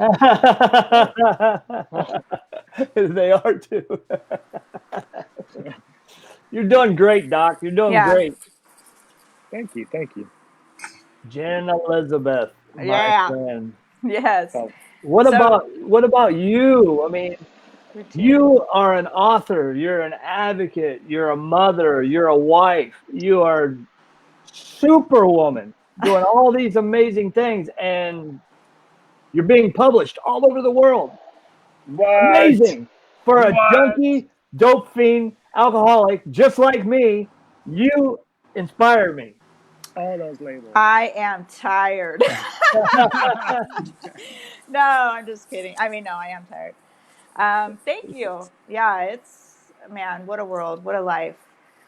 Speaker 3: They are too. You're doing great, Doc. You're doing
Speaker 5: Yeah.
Speaker 3: great.
Speaker 2: Thank you, thank you.
Speaker 3: Jen Elizabeth, my
Speaker 5: Yeah.
Speaker 3: friend.
Speaker 5: Yes.
Speaker 2: So,
Speaker 5: So
Speaker 3: What about you? I mean,
Speaker 5: routine.
Speaker 3: you are an author, you're an advocate, you're a mother, you're a wife, you are superwoman doing all these amazing things, and you're being published all over the world.
Speaker 2: what?
Speaker 3: Amazing. For a
Speaker 2: What?
Speaker 3: junkie, dope fiend, alcoholic, just like me, you inspire me.
Speaker 2: All those labels.
Speaker 5: I am tired. No, I'm just kidding. I mean, no, I am tired. Thank you. Yeah, it's, man, what a world, what a life.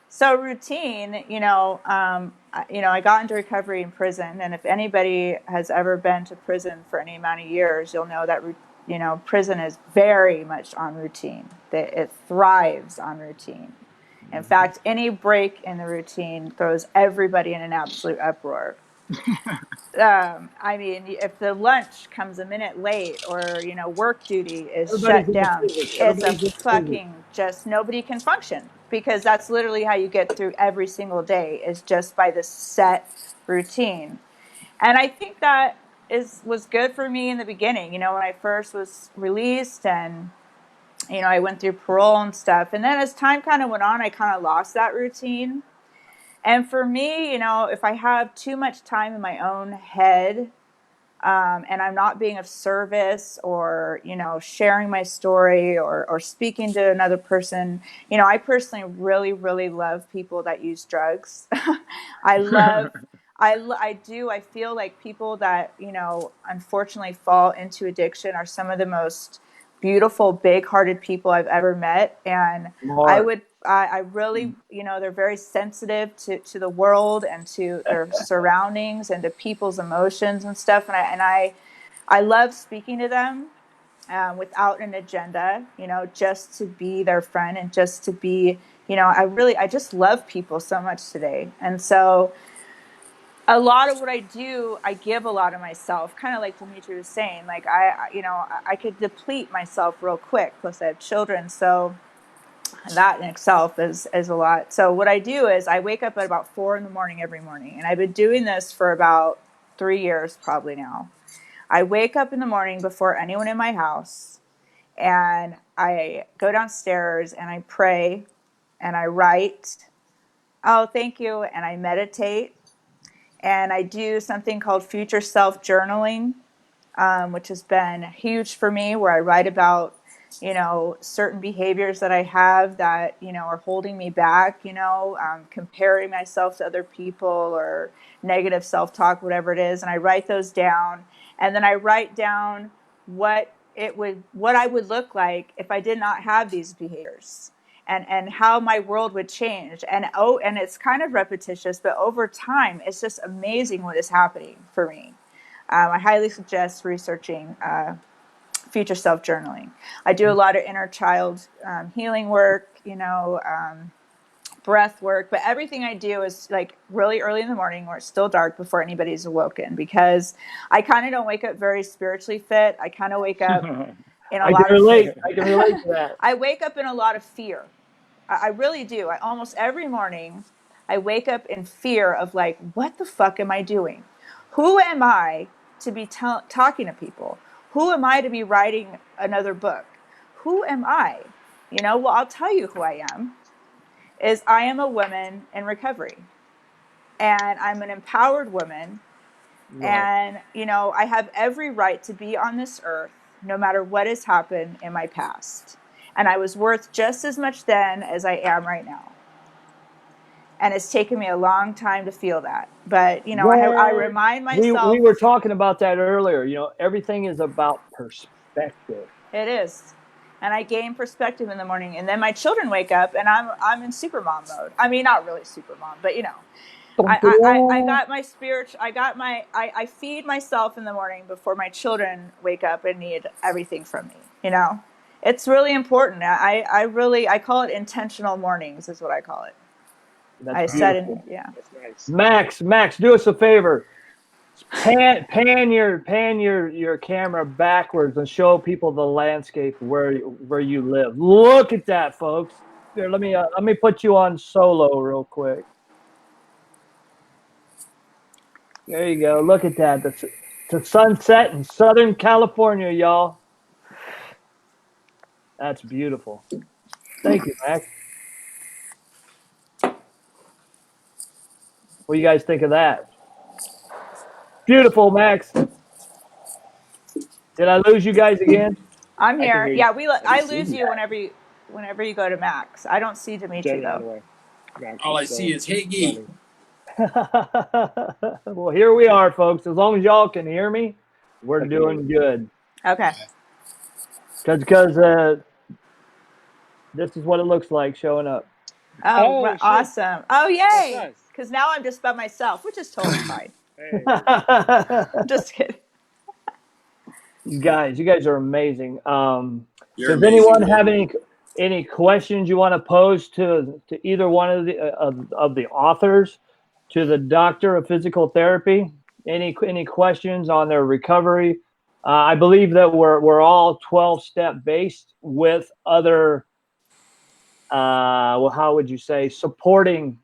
Speaker 5: So routine, I got into recovery in prison, and if anybody has ever been to prison for any amount of years, you'll know that prison is very much on routine. That it thrives on routine. In fact, any break in the routine throws everybody in an absolute uproar. I mean, if the lunch comes a minute late, or work duty is
Speaker 3: Everybody's
Speaker 5: shut
Speaker 3: in the
Speaker 5: down,
Speaker 3: physics.
Speaker 5: it's a
Speaker 3: Everybody's in the physics.
Speaker 5: fucking, just nobody can function, because that's literally how you get through every single day, is just by this set routine. And I think that was good for me in the beginning. When I first was released, and you know, I went through parole and stuff. And then as time kind of went on, I kind of lost that routine. And for me, you know, if I have too much time in my own head, and I'm not being of service or, you know, sharing my story or speaking to another person, you know, I personally really, really love people that use drugs. I love, I do. I feel like people that, you know, unfortunately fall into addiction are some of the most beautiful, big-hearted people I've ever met. And
Speaker 3: Smart.
Speaker 5: I really, you know, they're very sensitive to the world and to their surroundings and to people's emotions and stuff. And I love speaking to them without an agenda, you know, just to be their friend and just to be, you know, I just love people so much today. And so a lot of what I do, I give a lot of myself, kind of like Dmitry was saying, like you know, I could deplete myself real quick. Plus I have children. So that in itself is a lot. So what I do is I wake up at about 4 in the morning every morning. And I've been doing this for about 3 years probably now. I wake up in the morning before anyone in my house and I go downstairs and I pray and I write, oh, thank you. And I meditate and I do something called future self journaling, which has been huge for me, where I write about, you know, certain behaviors that I have that, you know, are holding me back, you know, comparing myself to other people or negative self-talk, whatever it is. And I write those down. And then I write down what I would look like if I did not have these behaviors. And how my world would change. And it's kind of repetitious, but over time, it's just amazing what is happening for me. I highly suggest researching future self journaling. I do a lot of inner child healing work, you know, breath work, but everything I do is like really early in the morning where it's still dark before anybody's awoken, because I kind of don't wake up very spiritually fit. I kind of wake up in a
Speaker 3: I
Speaker 5: lot
Speaker 3: can
Speaker 5: of
Speaker 3: relate. I can relate to that.
Speaker 5: I wake up in a lot of fear. I really do. Almost every morning, I wake up in fear of like, what the fuck am I doing? Who am I to be talking to people? Who am I to be writing another book? Who am I? You know, well, I'll tell you who I am. Is I am a woman in recovery. And I'm an empowered woman.
Speaker 3: Right.
Speaker 5: And, you know, I have every right to be on this earth, no matter what has happened in my past. And I was worth just as much then as I am right now. And it's taken me a long time to feel that. But, you know, I remind myself.
Speaker 3: We were talking about that earlier. You know, everything is about perspective.
Speaker 5: It is. And I gain perspective in the morning. And then my children wake up and I'm in super mom mode. I mean, not really super mom, but, you know. I got my spirit. I feed myself in the morning before my children wake up and need everything from me. You know, it's really important. I call it intentional mornings is what I call it.
Speaker 3: That's
Speaker 5: beautiful.
Speaker 2: That's
Speaker 3: Max,
Speaker 2: nice.
Speaker 3: do us a favor. Pan your camera backwards and show people the landscape where you live. Look at that, folks. Here, let me put you on solo real quick. There you go. Look at that. The sunset in Southern California, y'all. That's beautiful. Thank you, Max. What do you guys think of that? Beautiful, Max. Did I lose you guys again?
Speaker 5: I'm
Speaker 2: I can
Speaker 5: here.
Speaker 2: hear you.
Speaker 5: Yeah, I
Speaker 2: see
Speaker 5: lose you whenever you go to Max. I don't see Dmitry
Speaker 2: Jen ran
Speaker 5: though.
Speaker 2: away. Max
Speaker 1: All I
Speaker 2: still
Speaker 1: see is Higgy.
Speaker 2: running.
Speaker 3: Well, here we are, folks. As long as y'all can hear me, we're doing good.
Speaker 5: Okay.
Speaker 3: Because this is what it looks like showing up.
Speaker 5: Oh,
Speaker 2: shit.
Speaker 5: awesome. Oh,
Speaker 2: That's
Speaker 5: yay.
Speaker 2: nice.
Speaker 5: Because now I'm just by myself, which is totally fine.
Speaker 2: Hey.
Speaker 5: Just kidding.
Speaker 3: You guys are amazing.
Speaker 1: You're
Speaker 3: Does
Speaker 1: amazing,
Speaker 3: anyone
Speaker 1: man.
Speaker 3: have any questions you want to pose to either one of the authors, to the doctor of physical therapy? Any questions on their recovery? I believe that we're all 12-step based with other well, how would you say, supporting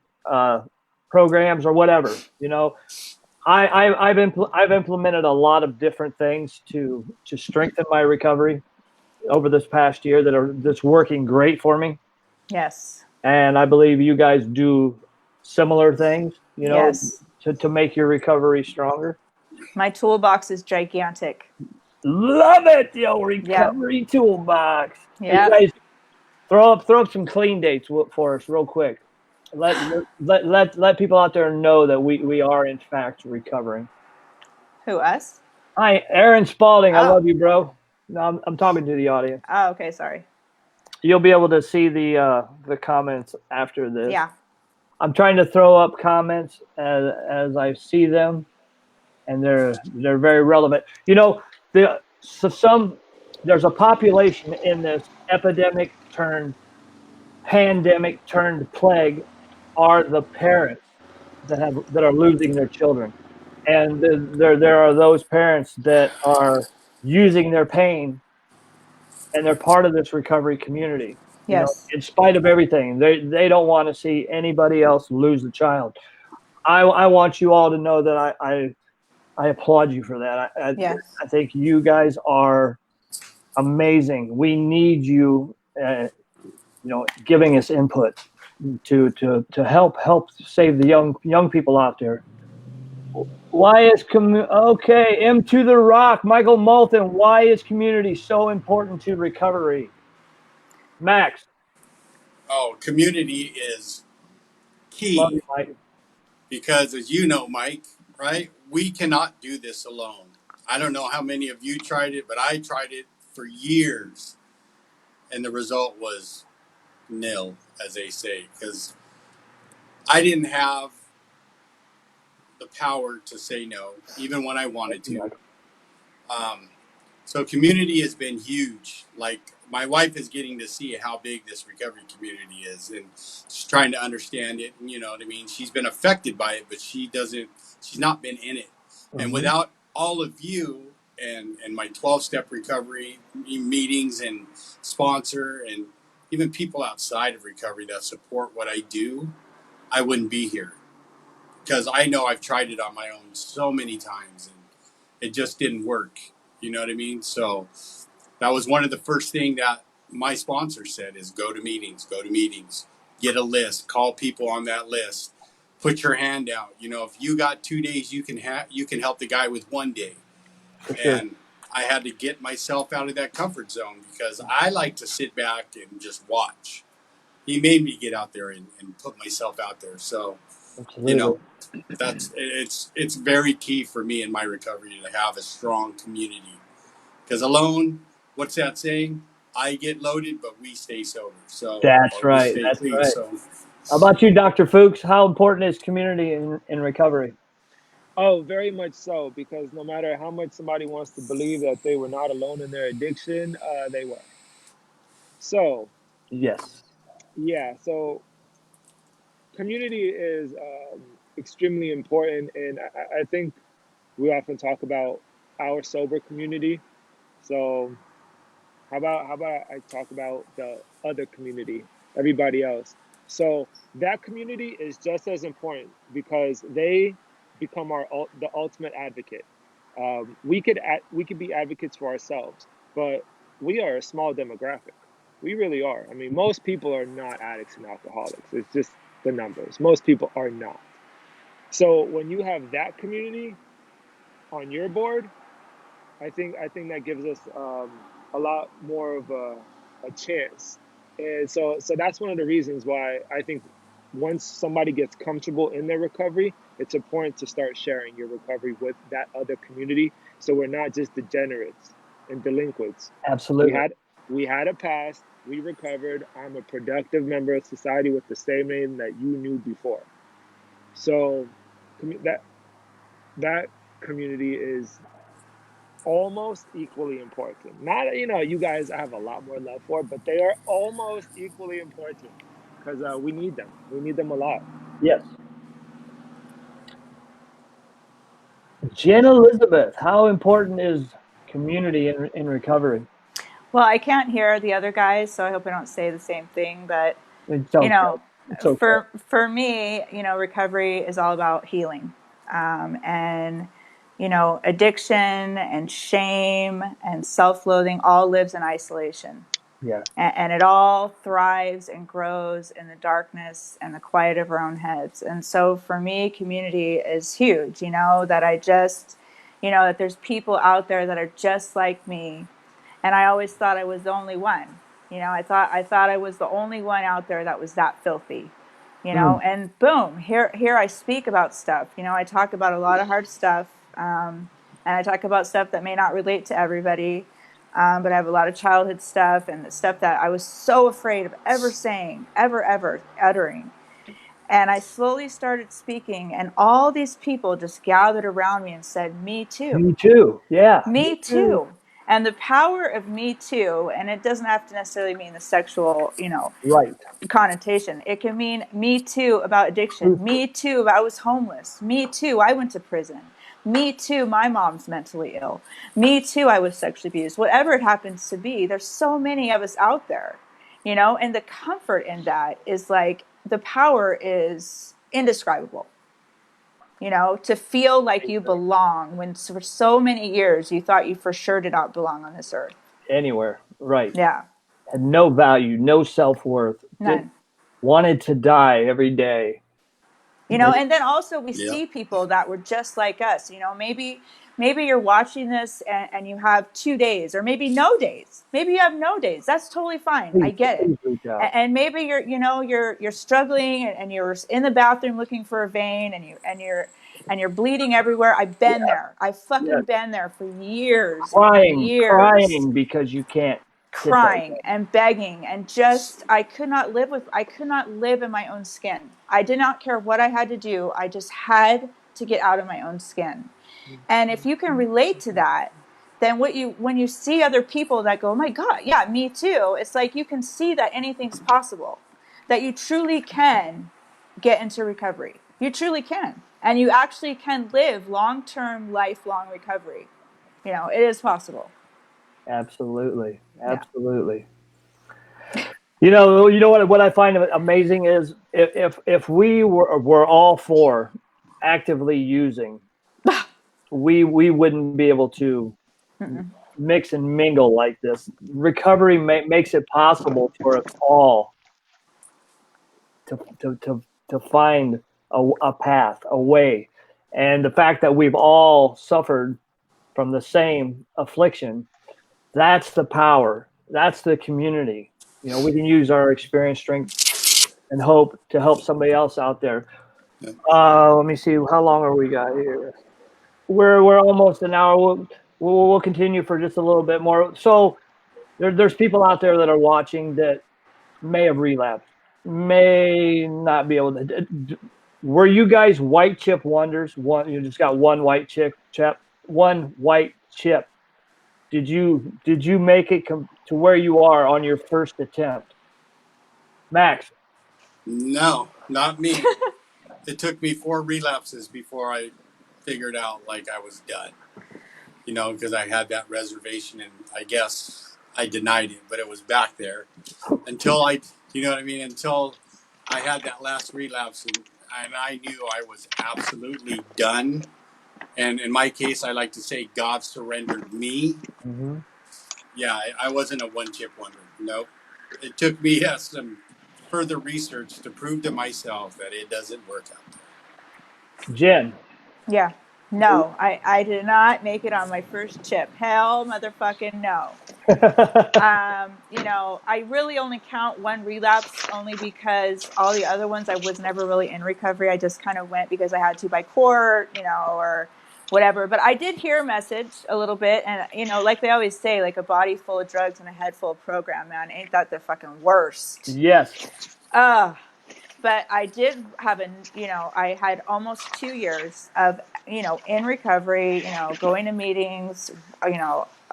Speaker 3: programs or whatever. You know, I've implemented a lot of different things to strengthen my recovery. over this past year that's working great for me.
Speaker 5: Yes.
Speaker 3: And I believe you guys do similar things,
Speaker 5: Yes.
Speaker 3: to make your recovery stronger.
Speaker 5: My toolbox is gigantic.
Speaker 3: Love it, yo,
Speaker 5: Yep.
Speaker 3: recovery toolbox. Hey, you
Speaker 5: Yep.
Speaker 3: guys, throw up some clean dates for us real quick. Let people out there know that we are in fact recovering.
Speaker 5: Who, us?
Speaker 3: Hi, Aaron Spalding. I
Speaker 5: Oh.
Speaker 3: love you, bro. No, I'm talking to the audience.
Speaker 5: Oh, okay. Sorry.
Speaker 3: You'll be able to see the comments after this.
Speaker 5: Yeah.
Speaker 3: I'm trying to throw up comments as I see them, and they're very relevant. There's a population in this epidemic turned pandemic turned plague are the parents that are losing their children, and there are those parents that are using their pain, and they're part of this recovery community.
Speaker 5: Yes.
Speaker 3: In spite of everything, they don't want to see anybody else lose a child. I want you all to know that I applaud you for that.
Speaker 5: Yes.
Speaker 3: I think you guys are amazing. We need you, giving us input to help save the young people out there. Why is okay? M to the Rock, Michael Moulton. Why is community so important to recovery? Max,
Speaker 1: Oh, community is
Speaker 3: love
Speaker 1: key
Speaker 3: you, Mike.
Speaker 1: because, as you know, Mike, right? We cannot do this alone. I don't know how many of you tried it, but I tried it for years, and the result was nil, as they say, because I didn't have the power to say no, even when I wanted to. Um, so community has been huge. Like my wife is getting to see how big this recovery community is, and she's trying to understand it. And you know what I mean. She's been affected by it, but she doesn't. She's not been in it. And without all of you and my 12-step recovery meetings and sponsor and even people outside of recovery that support what I do, I wouldn't be here because I know I've tried it on my own so many times and it just didn't work. You know what I mean? So that was one of the first thing that my sponsor said is go to meetings, get a list, call people on that list, put your hand out. You know, if you got 2 days, you can help the guy with 1 day.
Speaker 3: For sure.
Speaker 1: And I had to get myself out of that comfort zone because I like to sit back and just watch. He made me get out there and put myself out there. So, you
Speaker 3: Absolutely.
Speaker 1: know, it's very key for me in my recovery to have a strong community. Because alone, what's that saying? I get loaded, but we stay sober. So,
Speaker 3: That's
Speaker 1: or we
Speaker 3: right.
Speaker 1: stay
Speaker 3: That's
Speaker 1: clean.
Speaker 3: right.
Speaker 1: So,
Speaker 3: How about you, Dr. Foox? How important is community in recovery?
Speaker 2: Oh, very much so, because no matter how much somebody wants to believe that they were not alone in their addiction, they were. So,
Speaker 3: Yes.
Speaker 2: yeah, so community is extremely important. And I think we often talk about our sober community. So, how about I talk about the other community, everybody else? So that community is just as important because they become the ultimate advocate. We could be advocates for ourselves, but we are a small demographic. We really are. I mean, most people are not addicts and alcoholics. It's just the numbers. Most people are not. So when you have that community on your board, I think that gives us a lot more of a chance, and so that's one of the reasons why I think once somebody gets comfortable in their recovery, it's important to start sharing your recovery with that other community, so we're not just degenerates and delinquents. We
Speaker 3: Absolutely.
Speaker 2: had we had a past, we recovered. I'm a productive member of society with the same name that you knew before. So that that community is almost equally important. Not, you guys I have a lot more love for, but they are almost equally important because we need them. We need them a lot.
Speaker 3: Yes. Jen Elizabeth, how important is community in recovery?
Speaker 5: Well, I can't hear the other guys, so I hope I don't say the same thing. But
Speaker 3: It's
Speaker 5: you
Speaker 3: okay.
Speaker 5: know,
Speaker 3: It's okay.
Speaker 5: for me, recovery is all about healing, and addiction and shame and self-loathing all lives in isolation.
Speaker 3: Yeah.
Speaker 5: And it all thrives and grows in the darkness and the quiet of our own heads. And so for me, community is huge, that I just, that there's people out there that are just like me. And I always thought I was the only one. I thought I was the only one out there that was that filthy. And boom, here I speak about stuff. I talk about a lot of hard stuff, and I talk about stuff that may not relate to everybody, but I have a lot of childhood stuff and the stuff that I was so afraid of ever saying, ever uttering. And I slowly started speaking, and all these people just gathered around me and said, "Me too.
Speaker 3: Me too. Yeah.
Speaker 5: Me too." And the power of Me Too, and it doesn't have to necessarily mean the sexual,
Speaker 3: Right.
Speaker 5: connotation. It can mean me too about addiction. Me too, I was homeless. Me too, I went to prison. Me too, my mom's mentally ill. Me too, I was sexually abused. Whatever it happens to be, there's so many of us out there, and the comfort in that is like the power is indescribable. To feel like you belong when for so many years you thought you for sure did not belong on this earth.
Speaker 3: Anywhere. Right.
Speaker 5: Yeah.
Speaker 3: Had no value, no self-worth.
Speaker 5: None.
Speaker 3: Wanted to die every day.
Speaker 5: And then also we
Speaker 1: Yeah.
Speaker 5: see people that were just like us. Maybe you're watching this and you have 2 days, or maybe no days. Maybe you have no days. That's totally fine. I get it.
Speaker 3: Please reach out.
Speaker 5: And maybe you're struggling and you're in the bathroom looking for a vein and you're bleeding everywhere. I've been there. I've fucking been there for years and years.
Speaker 3: Crying because you can't get that.
Speaker 5: Crying and begging and just I could not live in my own skin. I did not care what I had to do. I just had to get out of my own skin. And if you can relate to that, then when you see other people that go, "Oh my God, yeah, me too," it's like you can see that anything's possible, that you truly can get into recovery. You truly can. And you actually can live long-term, lifelong recovery. It is possible.
Speaker 3: Absolutely.
Speaker 5: Yeah.
Speaker 3: You know what I find amazing is if we were all for actively using, we wouldn't be able to mix and mingle like this. Recovery makes it possible for us all to find a path, a way, and the fact that we've all suffered from the same affliction. That's the power. That's the community. We can use our experience, strength, and hope to help somebody else out there. Let me see. How long are we got here? We're almost an hour. We'll continue for just a little bit more. So there's people out there that are watching that may have relapsed, may not be able to. Were you guys white chip wonders? You just got one white chip. One white chip. Did you make it to where you are on your first attempt, Max?
Speaker 1: No, not me. It took me 4 relapses before I figured out like I was done. Because I had that reservation, and I guess I denied it, but it was back there until until I had that last relapse, and I knew I was absolutely done. And in my case, I like to say God surrendered me.
Speaker 3: Mm-hmm.
Speaker 1: Yeah, I wasn't a one chip wonder. Nope. It took me some further research to prove to myself that it doesn't work out there.
Speaker 3: Jen.
Speaker 5: Yeah. No, I did not make it on my first chip. Hell, motherfucking no. I really only count one relapse only because all the other ones I was never really in recovery. I just kind of went because I had to by court, or whatever. But I did hear a message a little bit, and like they always say, like a body full of drugs and a head full of program, man. Ain't that the fucking worst?
Speaker 3: Yes.
Speaker 5: But I did have I had almost 2 years of, in recovery, going to meetings,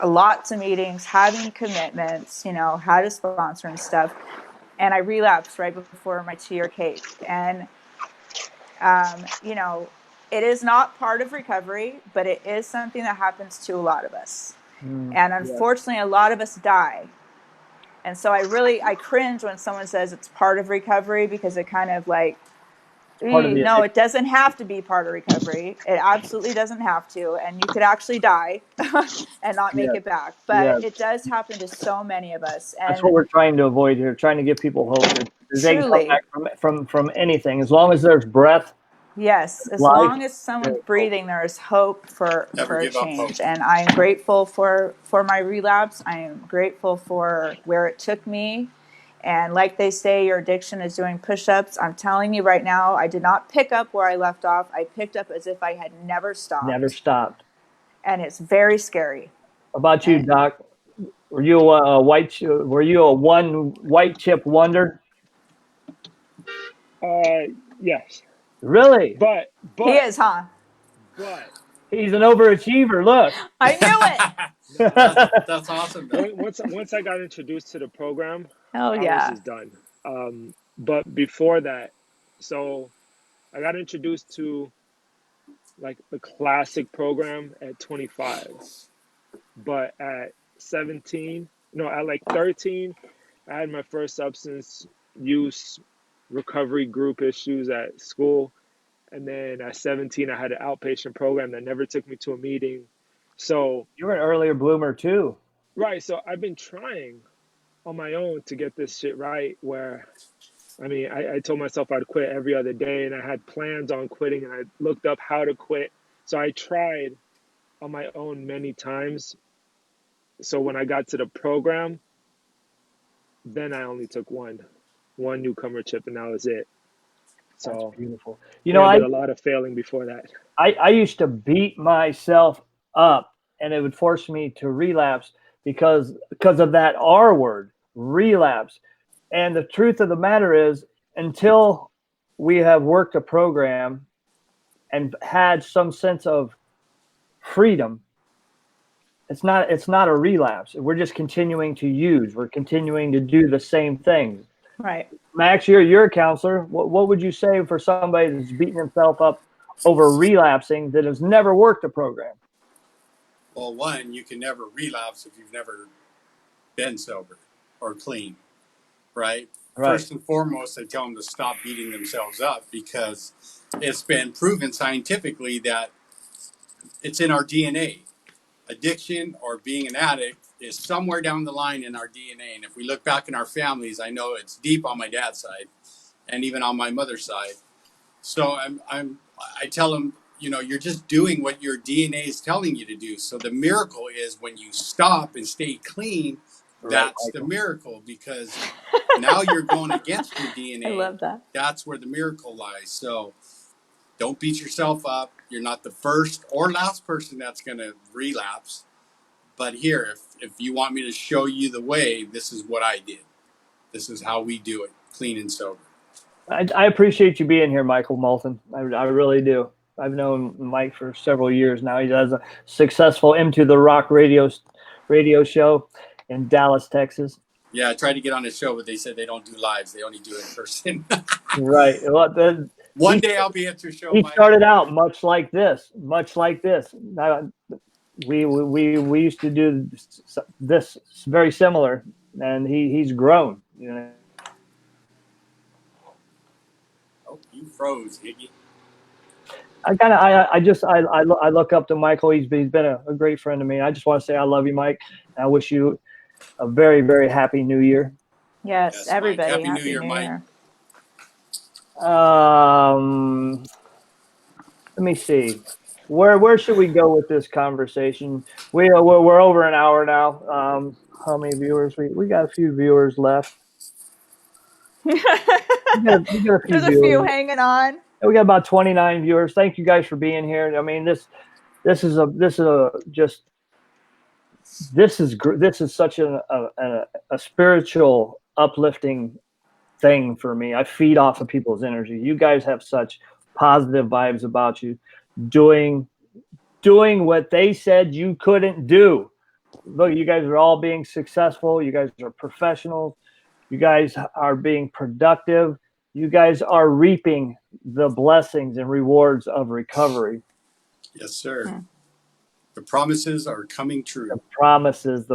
Speaker 5: lots of meetings, having commitments, had a sponsor and stuff. And I relapsed right before my 2-year cape. And, it is not part of recovery, but it is something that happens to a lot of us. And unfortunately, a lot of us die. And so I cringe when someone says it's part of recovery, because it kind of like
Speaker 3: part of the
Speaker 5: No,
Speaker 3: addiction.
Speaker 5: it doesn't have to be part of recovery. It absolutely doesn't have to. And you could actually die and not make
Speaker 3: Yes.
Speaker 5: it back.
Speaker 3: Yes.
Speaker 5: But it does happen to so many of us.
Speaker 3: That's
Speaker 5: And
Speaker 3: what we're trying to avoid here, trying to give people hope that they can come
Speaker 5: truly,
Speaker 3: back from anything. As long as there's breath,
Speaker 5: yes, as
Speaker 3: life,
Speaker 5: long as someone's
Speaker 3: there's hope.
Speaker 5: breathing, there is hope for
Speaker 1: Never
Speaker 5: a
Speaker 1: give up hope.
Speaker 5: change. And I'm grateful for my relapse. I am grateful for where it took me. And like they say, your addiction is doing push-ups. I'm telling you right now, I did not pick up where I left off. I picked up as if I had never
Speaker 3: Never
Speaker 5: stopped.
Speaker 3: stopped.
Speaker 5: And it's very scary.
Speaker 3: How about you,
Speaker 5: And
Speaker 3: Doc? Were you a one white chip wonder?
Speaker 2: Yes,
Speaker 3: Really?
Speaker 2: but
Speaker 5: he
Speaker 2: but
Speaker 5: is, huh?
Speaker 2: but
Speaker 3: He's an overachiever. Look.
Speaker 5: I knew it.
Speaker 2: no.
Speaker 1: That's awesome, though.
Speaker 2: Once I got introduced to the program,
Speaker 5: Hell
Speaker 2: I was
Speaker 5: yeah.
Speaker 2: just done. But before that, so I got introduced to like the classic program at 25, but at 17, no, at like 13, I had my first substance use recovery group issues at school. And then at 17, I had an outpatient program that never took me to a meeting. So,
Speaker 3: You're an earlier bloomer too.
Speaker 2: right. So I've been trying on my own to get this shit right. Where, I mean, I told myself I'd quit every other day and I had plans on quitting and I looked up how to quit. So I tried on my own many times. So when I got to the program, then I only took one newcomer chip and that was it.
Speaker 3: That's
Speaker 2: So,
Speaker 3: beautiful. You know,
Speaker 2: yeah,
Speaker 3: I
Speaker 2: but a lot of failing before that.
Speaker 3: I used to beat myself up, and it would force me to relapse because of that R word, relapse. And the truth of the matter is, until we have worked a program and had some sense of freedom, it's not a relapse. We're just continuing to use. We're continuing to do the same things.
Speaker 5: Right.
Speaker 3: Max, you're a counselor. What would you say for somebody that's beating himself up over relapsing that has never worked a program?
Speaker 1: Well, one, you can never relapse if you've never been sober or clean, right?
Speaker 3: Right.
Speaker 1: First and foremost, I tell them to stop beating themselves up because it's been proven scientifically that it's in our DNA. Addiction or being an addict is somewhere down the line in our DNA. And if we look back in our families, I know it's deep on my dad's side and even on my mother's side. So I tell them, you're just doing what your DNA is telling you to do. So the miracle is when you stop and stay clean, that's the miracle, because now you're going against your DNA.
Speaker 5: I love that.
Speaker 1: That's where the miracle lies. So don't beat yourself up. You're not the first or last person that's going to relapse. But here, if you want me to show you the way, this is what I did. This is how we do it, clean and sober.
Speaker 3: I appreciate you being here, Michael Moulton. I really do. I've known Mike for several years now. He does a successful Into the Rock radio show in Dallas, Texas.
Speaker 1: Yeah, I tried to get on his show, but they said they don't do lives. They only do it in person.
Speaker 3: Right. Well,
Speaker 1: One day I'll be at your show,
Speaker 3: he
Speaker 1: Mike.
Speaker 3: started out much like this. We used to do this very similar, and he's grown.
Speaker 1: Oh, you froze, Higgy.
Speaker 3: I look up to Michael. He's been a great friend to me. I just want to say I love you, Mike. I wish you a very, very happy New Year.
Speaker 5: Yes, everybody.
Speaker 1: Happy New Year, Mike.
Speaker 3: Let me see. Where should we go with this conversation? We're over an hour now. How many viewers? We got a few viewers left. We got a few
Speaker 5: There's a few hanging on.
Speaker 3: We got about 29 viewers. Thank you guys for being here. I mean, this is such a spiritual, uplifting thing for me. I feed off of people's energy. You guys have such positive vibes about you, doing what they said you couldn't do. Look, you guys are all being successful. You guys are professionals. You guys are being productive. You guys are reaping the blessings and rewards of recovery.
Speaker 1: Yes, sir. The promises are coming true.
Speaker 3: The promises.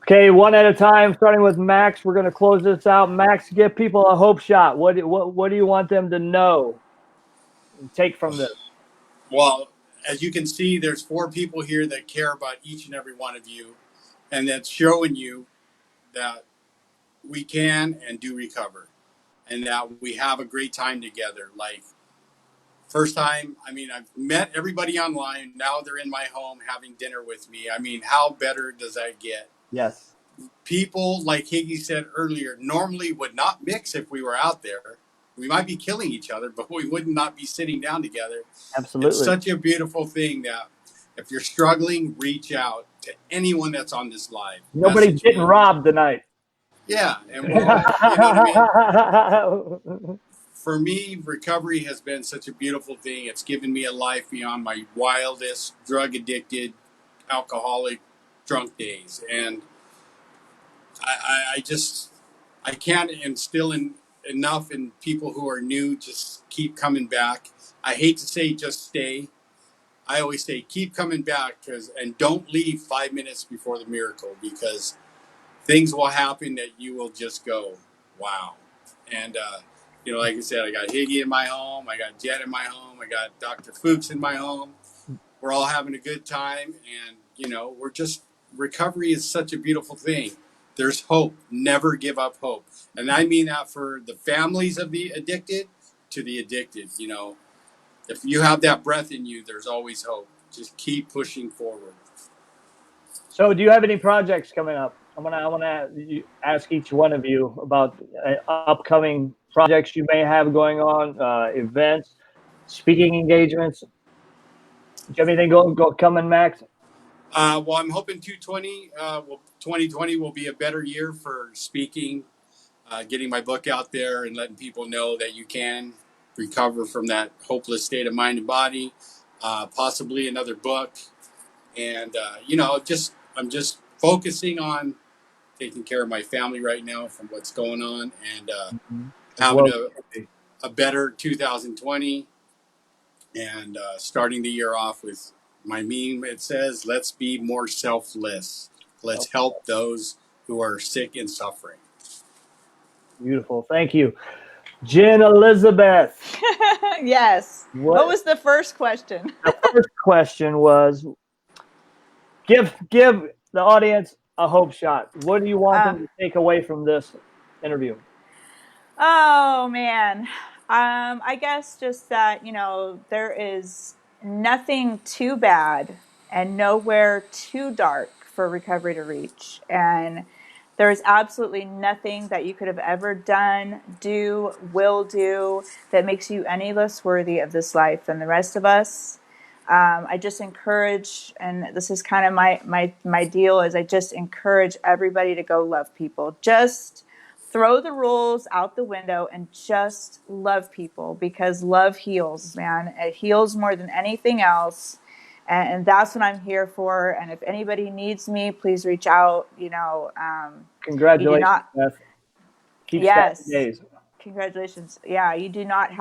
Speaker 3: Okay, one at a time, starting with Max. We're going to close this out. Max, give people a hope shot. What do you want them to know and take from this?
Speaker 1: Well, as you can see, there's 4 people here that care about each and every one of you, and that's showing you that we can and do recover, and that we have a great time together. Like, first time, I mean, I've met everybody online. Now they're in my home having dinner with me. I mean, how better does that get?
Speaker 3: Yes.
Speaker 1: People, like Higgy said earlier, normally would not mix if we were out there. We might be killing each other, but we would not be sitting down together. It's
Speaker 3: Absolutely.
Speaker 1: such a beautiful thing that if you're struggling, reach out to anyone that's on this live.
Speaker 3: Nobody's
Speaker 1: Message
Speaker 3: getting
Speaker 1: me.
Speaker 3: robbed tonight.
Speaker 1: Yeah, and you know what I mean? For me, recovery has been such a beautiful thing. It's given me a life beyond my wildest, drug addicted, alcoholic, drunk days. And I just, I can't instill enough in people who are new, just keep coming back. I hate to say just stay. I always say keep coming back, and don't leave 5 minutes before the miracle, because things will happen that you will just go, wow. And, like I said, I got Higgy in my home. I got Jen in my home. I got Dr. Foox in my home. We're all having a good time. And, we're just, recovery is such a beautiful thing. There's hope. Never give up hope. And I mean that for the families of the addicted to the addicted. If you have that breath in you, there's always hope. Just keep pushing forward.
Speaker 3: So, do you have any projects coming up? I want to ask each one of you about upcoming projects you may have going on, events, speaking engagements. Do you have anything coming, Max?
Speaker 1: Well, I'm hoping 2020 will be a better year for speaking, getting my book out there and letting people know that you can recover from that hopeless state of mind and body, possibly another book. And, I'm just focusing on taking care of my family right now from what's going on, and having a better 2020, and starting the year off with my meme. It says, let's be more selfless. Let's help those who are sick and suffering.
Speaker 3: Beautiful. Thank you. Jen Elizabeth.
Speaker 5: Yes. What was the first question?
Speaker 3: The first question was, give the audience a hope shot. What do you want them to take away from this interview?
Speaker 5: Oh, man. I guess just that, there is nothing too bad and nowhere too dark for recovery to reach. And there is absolutely nothing that you could have ever done, will do, that makes you any less worthy of this life than the rest of us. I just encourage, and this is kind of my deal, is I just encourage everybody to go love people. Just throw the rules out the window and just love people, because love heals, man. It heals more than anything else. And that's what I'm here for. And if anybody needs me, please reach out.
Speaker 3: Congratulations, Beth. Keep
Speaker 5: yes.
Speaker 3: days.
Speaker 5: Congratulations. Yeah, you do not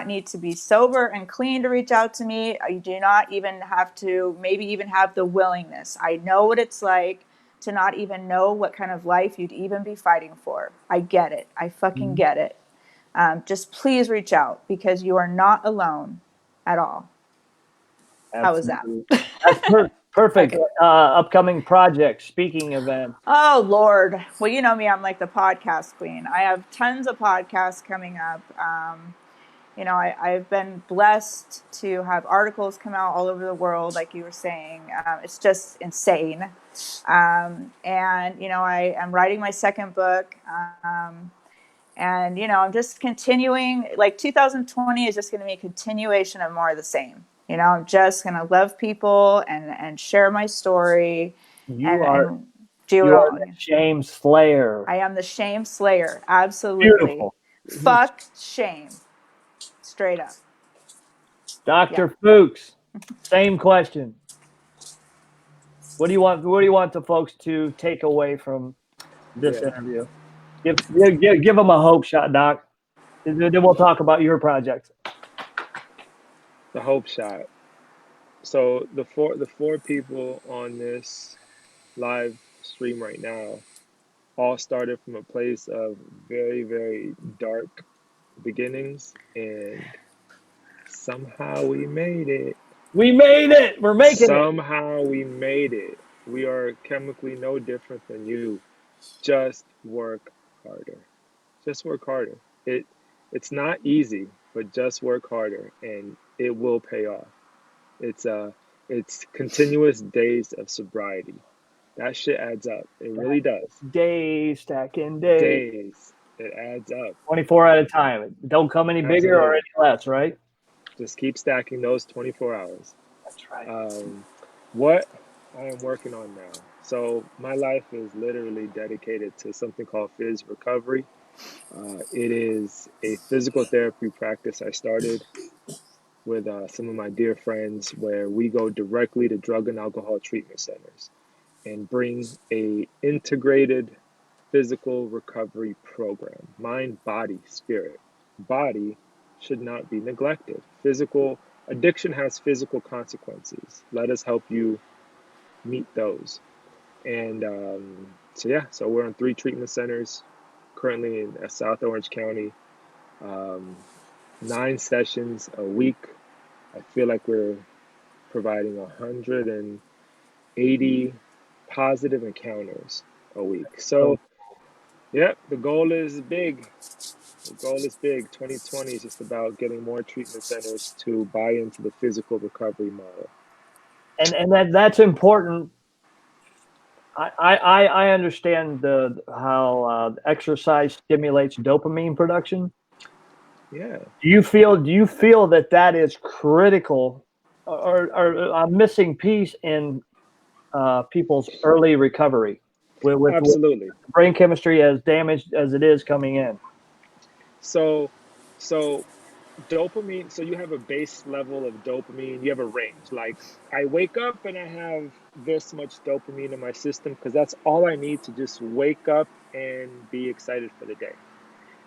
Speaker 5: need to be sober and clean to reach out to me. You do not even have to maybe even have the willingness. I know what it's like to not even know what kind of life you'd even be fighting for. I get it. I fucking get it. Just please reach out, because you are not alone at all.
Speaker 3: Absolutely.
Speaker 5: How was that?
Speaker 3: That's perfect. Okay. Upcoming projects, speaking events.
Speaker 5: Oh, Lord. Well, you know me, I'm like the podcast queen. I have tons of podcasts coming up. I've been blessed to have articles come out all over the world, like you were saying. It's just insane. I am writing my second book. I'm just continuing. Like 2020 is just going to be a continuation of more of the same. I'm just going to love people and share my story.
Speaker 3: You are the shame slayer.
Speaker 5: I am the shame slayer. Absolutely.
Speaker 3: Beautiful.
Speaker 5: Fuck shame. Straight up.
Speaker 3: Dr. Foox, same question. What do you want the folks to take away from this interview? Give them a hope shot, Doc. Then we'll talk about your projects.
Speaker 2: The hope shot. So the four people on this live stream right now all started from a place of very, very dark beginnings, and somehow we made it.
Speaker 3: We made it. We're making it.
Speaker 2: Somehow we made it. We are chemically no different than you. Just work harder. Just work harder. It's not easy, but just work harder and it will pay off. It's it's continuous days of sobriety. That shit adds up. It really does.
Speaker 3: Days, stacking days.
Speaker 2: Days. It adds up.
Speaker 3: 24 at a time. It don't come any bigger or
Speaker 2: Absolutely.
Speaker 3: any less, right?
Speaker 2: Just keep stacking those 24 hours.
Speaker 3: That's right.
Speaker 2: What I am working on now. So my life is literally dedicated to something called Phys Recovery. It is a physical therapy practice I started with some of my dear friends where we go directly to drug and alcohol treatment centers and bring a integrated physical recovery program. Mind, body, spirit. Body should not be neglected. Physical addiction has physical consequences. Let us help you meet those. And so we're on 3 treatment centers currently in South Orange County. 9 sessions a week. I feel like we're providing 180 positive encounters a week. So, yeah, the goal is big. The goal is big. 2020 is just about getting more treatment centers to buy into the physical recovery model.
Speaker 3: And that's important. I understand how exercise stimulates dopamine production.
Speaker 2: Yeah.
Speaker 3: Do you feel that is critical or a missing piece in people's early recovery with
Speaker 2: Absolutely.
Speaker 3: brain chemistry as damaged as it is coming in?
Speaker 2: So dopamine, so you have a base level of dopamine, you have a range. Like I wake up and I have this much dopamine in my system because that's all I need to just wake up and be excited for the day.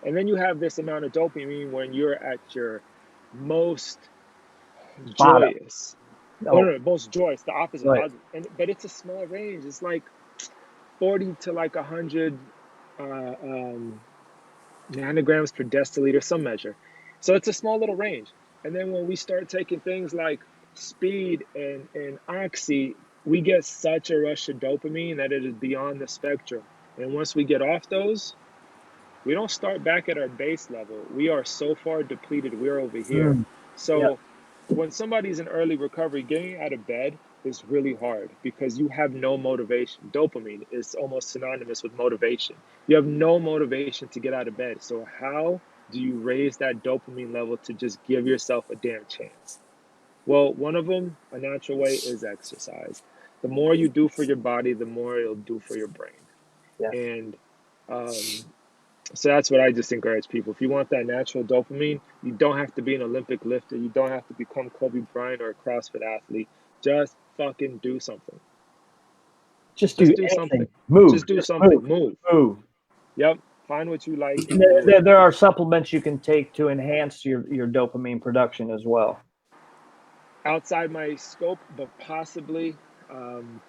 Speaker 2: And then you have this amount of dopamine when you're at your most
Speaker 3: Bottom.
Speaker 2: joyous.
Speaker 3: No.
Speaker 2: Most joyous, the opposite,
Speaker 3: Right.
Speaker 2: positive. But it's a small range. It's like 40 to like 100 nanograms per deciliter, some measure. So it's a small little range. And then when we start taking things like speed and oxy, we get such a rush of dopamine that it is beyond the spectrum. And once we get off those, we don't start back at our base level. We are so far depleted. We're over here. So when somebody's in early recovery, getting out of bed is really hard because you have no motivation. Dopamine is almost synonymous with motivation. You have no motivation to get out of bed. So how do you raise that dopamine level to just give yourself a damn chance? Well, one of them, a natural way, is exercise. The more you do for your body, the more it'll do for your brain.
Speaker 3: Yeah.
Speaker 2: And so that's what I just encourage people. If you want that natural dopamine, you don't have to be an Olympic lifter. You don't have to become Kobe Bryant or a CrossFit athlete. Just fucking do something.
Speaker 3: Just do
Speaker 2: something.
Speaker 3: Move.
Speaker 2: Just do something. Move. Yep. Find what you like and do it.
Speaker 3: There are supplements you can take to enhance your dopamine production as well.
Speaker 2: Outside my scope, but possibly, I'm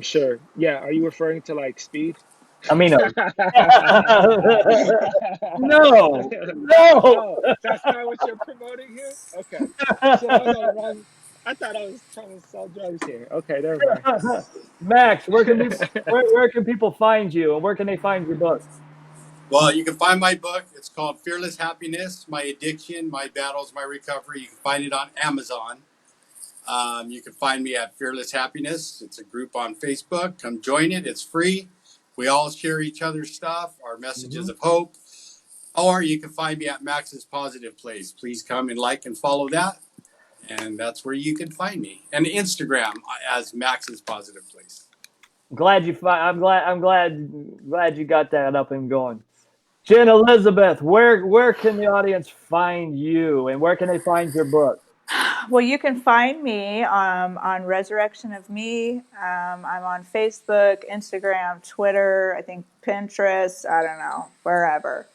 Speaker 2: sure. Yeah. Are you referring to like speed?
Speaker 3: I mean, no.
Speaker 2: Oh, that's not what you're promoting here? Okay. Shit, I was on the wrong. I thought I was trying to sell drugs here. Okay, never mind.
Speaker 3: Max, where can people find you and where can they find your book?
Speaker 1: Well, you can find my book. It's called Fearless Happiness, My Addiction, My Battles, My Recovery. You can find it on Amazon. You can find me at Fearless Happiness. It's a group on Facebook. Come join it. It's free. We all share each other's stuff, our messages of hope. Or you can find me at Max's Positive Place. Please come and like and follow that. And that's where you can find me. And Instagram as Max's Positive Place.
Speaker 3: I'm glad you got that up and going. Jen Elizabeth, where can the audience find you and where can they find your book?
Speaker 5: Well, you can find me on Resurrection of Me. I'm on Facebook, Instagram, Twitter, I think Pinterest, I don't know, wherever.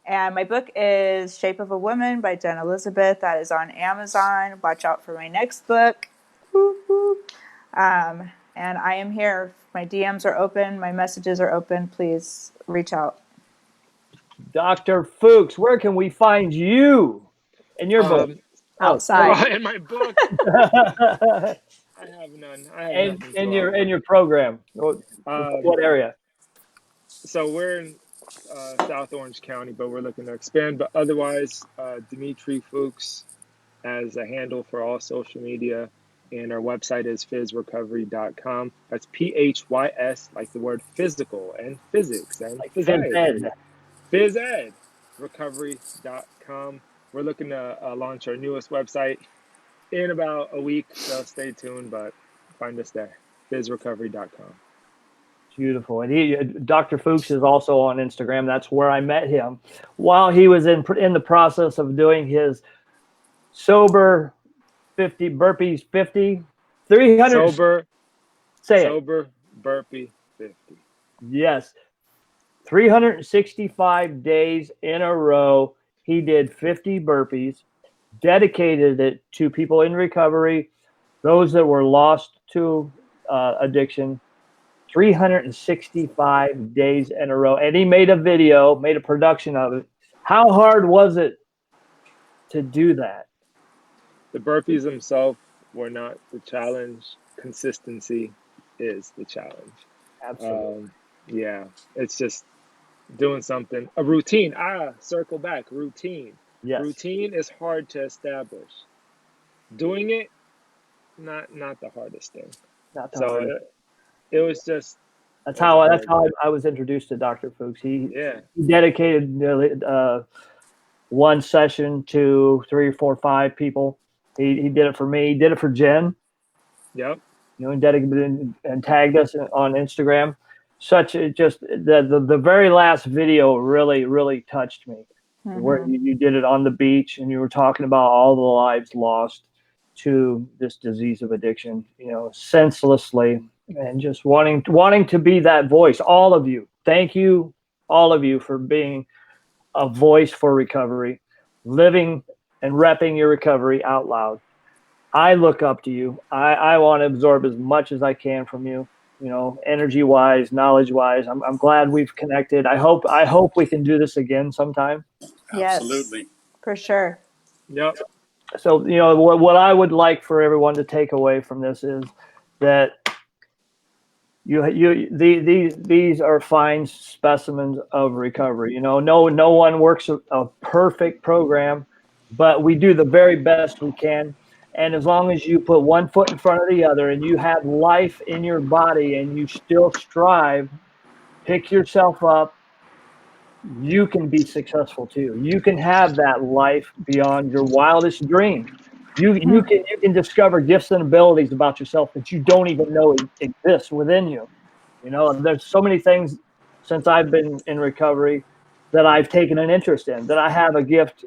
Speaker 5: And my book is Shape of a Woman by Jen Elizabeth. That is on Amazon. Watch out for my next book. Woo-hoo. And I am here. My DMs are open. My messages are open. Please reach out.
Speaker 3: Dr. Foox, where can we find you in your book?
Speaker 5: Outside.
Speaker 2: In my book, I have none. I have
Speaker 3: and
Speaker 2: nothing
Speaker 3: in
Speaker 2: to
Speaker 3: your
Speaker 2: offer.
Speaker 3: program. What area?
Speaker 2: So we're in South Orange County, but we're looking to expand. But otherwise, Dmitry Foox as a handle for all social media. And our website is physrecovery.com. That's PHYS, like the word physical and physics and
Speaker 3: Like phys
Speaker 2: physiatry.
Speaker 3: ed.
Speaker 2: Phys ed, recovery.com. We're looking to launch our newest website in about a week, so stay tuned, but find us there, physrecovery.com.
Speaker 3: Beautiful. And Dr. Foox is also on Instagram. That's where I met him while he was in the process of doing his sober 50 burpees 50 300
Speaker 2: Sober burpee 50.
Speaker 3: Yes, 365 days in a row he did 50 burpees, dedicated it to people in recovery, those that were lost to addiction. 365 days in a row, and he made a production of it. How hard was it to do that?
Speaker 2: The burpees themselves were not the challenge. Consistency is the challenge.
Speaker 3: Absolutely.
Speaker 2: Yeah, it's just doing something. A routine. Circle back. Routine.
Speaker 3: Yes.
Speaker 2: Routine is hard to establish. Doing it, not the hardest thing.
Speaker 3: Not the
Speaker 2: So
Speaker 3: hardest.
Speaker 2: it was just.
Speaker 3: That's how I was introduced to Dr. Foox. He dedicated nearly one session to 3 or 4 or 5 people. He did it for me. He did it for Jen.
Speaker 2: Yep.
Speaker 3: You know, and dedicated and tagged us on Instagram. Just the very last video really touched me. Mm-hmm. Where you did it on the beach and you were talking about all the lives lost to this disease of addiction, you know, senselessly, and just wanting to be that voice. All of you, thank you, all of you, for being a voice for recovery, living and repping your recovery out loud. I look up to you. I want to absorb as much as I can from you, you know, energy wise, knowledge wise. I'm glad we've connected. I hope we can do this again sometime.
Speaker 1: Absolutely.
Speaker 5: Yes, for sure.
Speaker 2: Yep.
Speaker 3: So, you know, what I would like for everyone to take away from this is that these are fine specimens of recovery. You know, no one works a perfect program, but we do the very best we can. And as long as you put one foot in front of the other and you have life in your body and you still strive, pick yourself up, you can be successful too. You can have that life beyond your wildest dreams. You can discover gifts and abilities about yourself that you don't even know exist within you. You know, there's so many things since I've been in recovery that I've taken an interest in, that I have a gift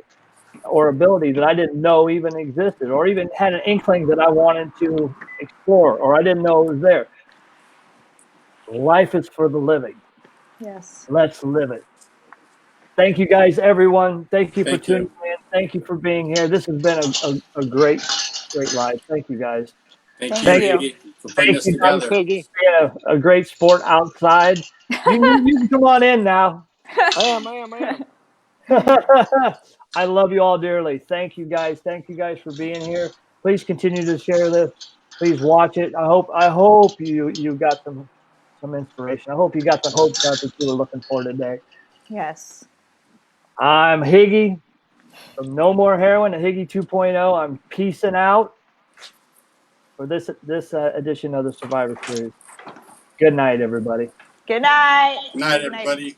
Speaker 3: or ability that I didn't know even existed, or even had an inkling that I wanted to explore, or I didn't know it was there. Life is for the living.
Speaker 5: Yes.
Speaker 3: Let's live it. Thank you guys, everyone. Thank you for tuning in. Thank you for being here. This has been a great live. Thank you, guys.
Speaker 1: Thank you, Higgy, for putting us together.
Speaker 2: Higgy.
Speaker 3: Yeah, a great sport outside. You can come on in now.
Speaker 2: I am.
Speaker 3: I love you all dearly. Thank you guys. Thank you guys for being here. Please continue to share this. Please watch it. I hope you got some inspiration. I hope you got the hope that you were looking for today.
Speaker 5: Yes.
Speaker 3: I'm Higgy from No More Heroin and Higgy 2.0. I'm peacing out for this edition of the Survivor Series. Good night, everybody.
Speaker 5: Good night.
Speaker 1: Good night, everybody.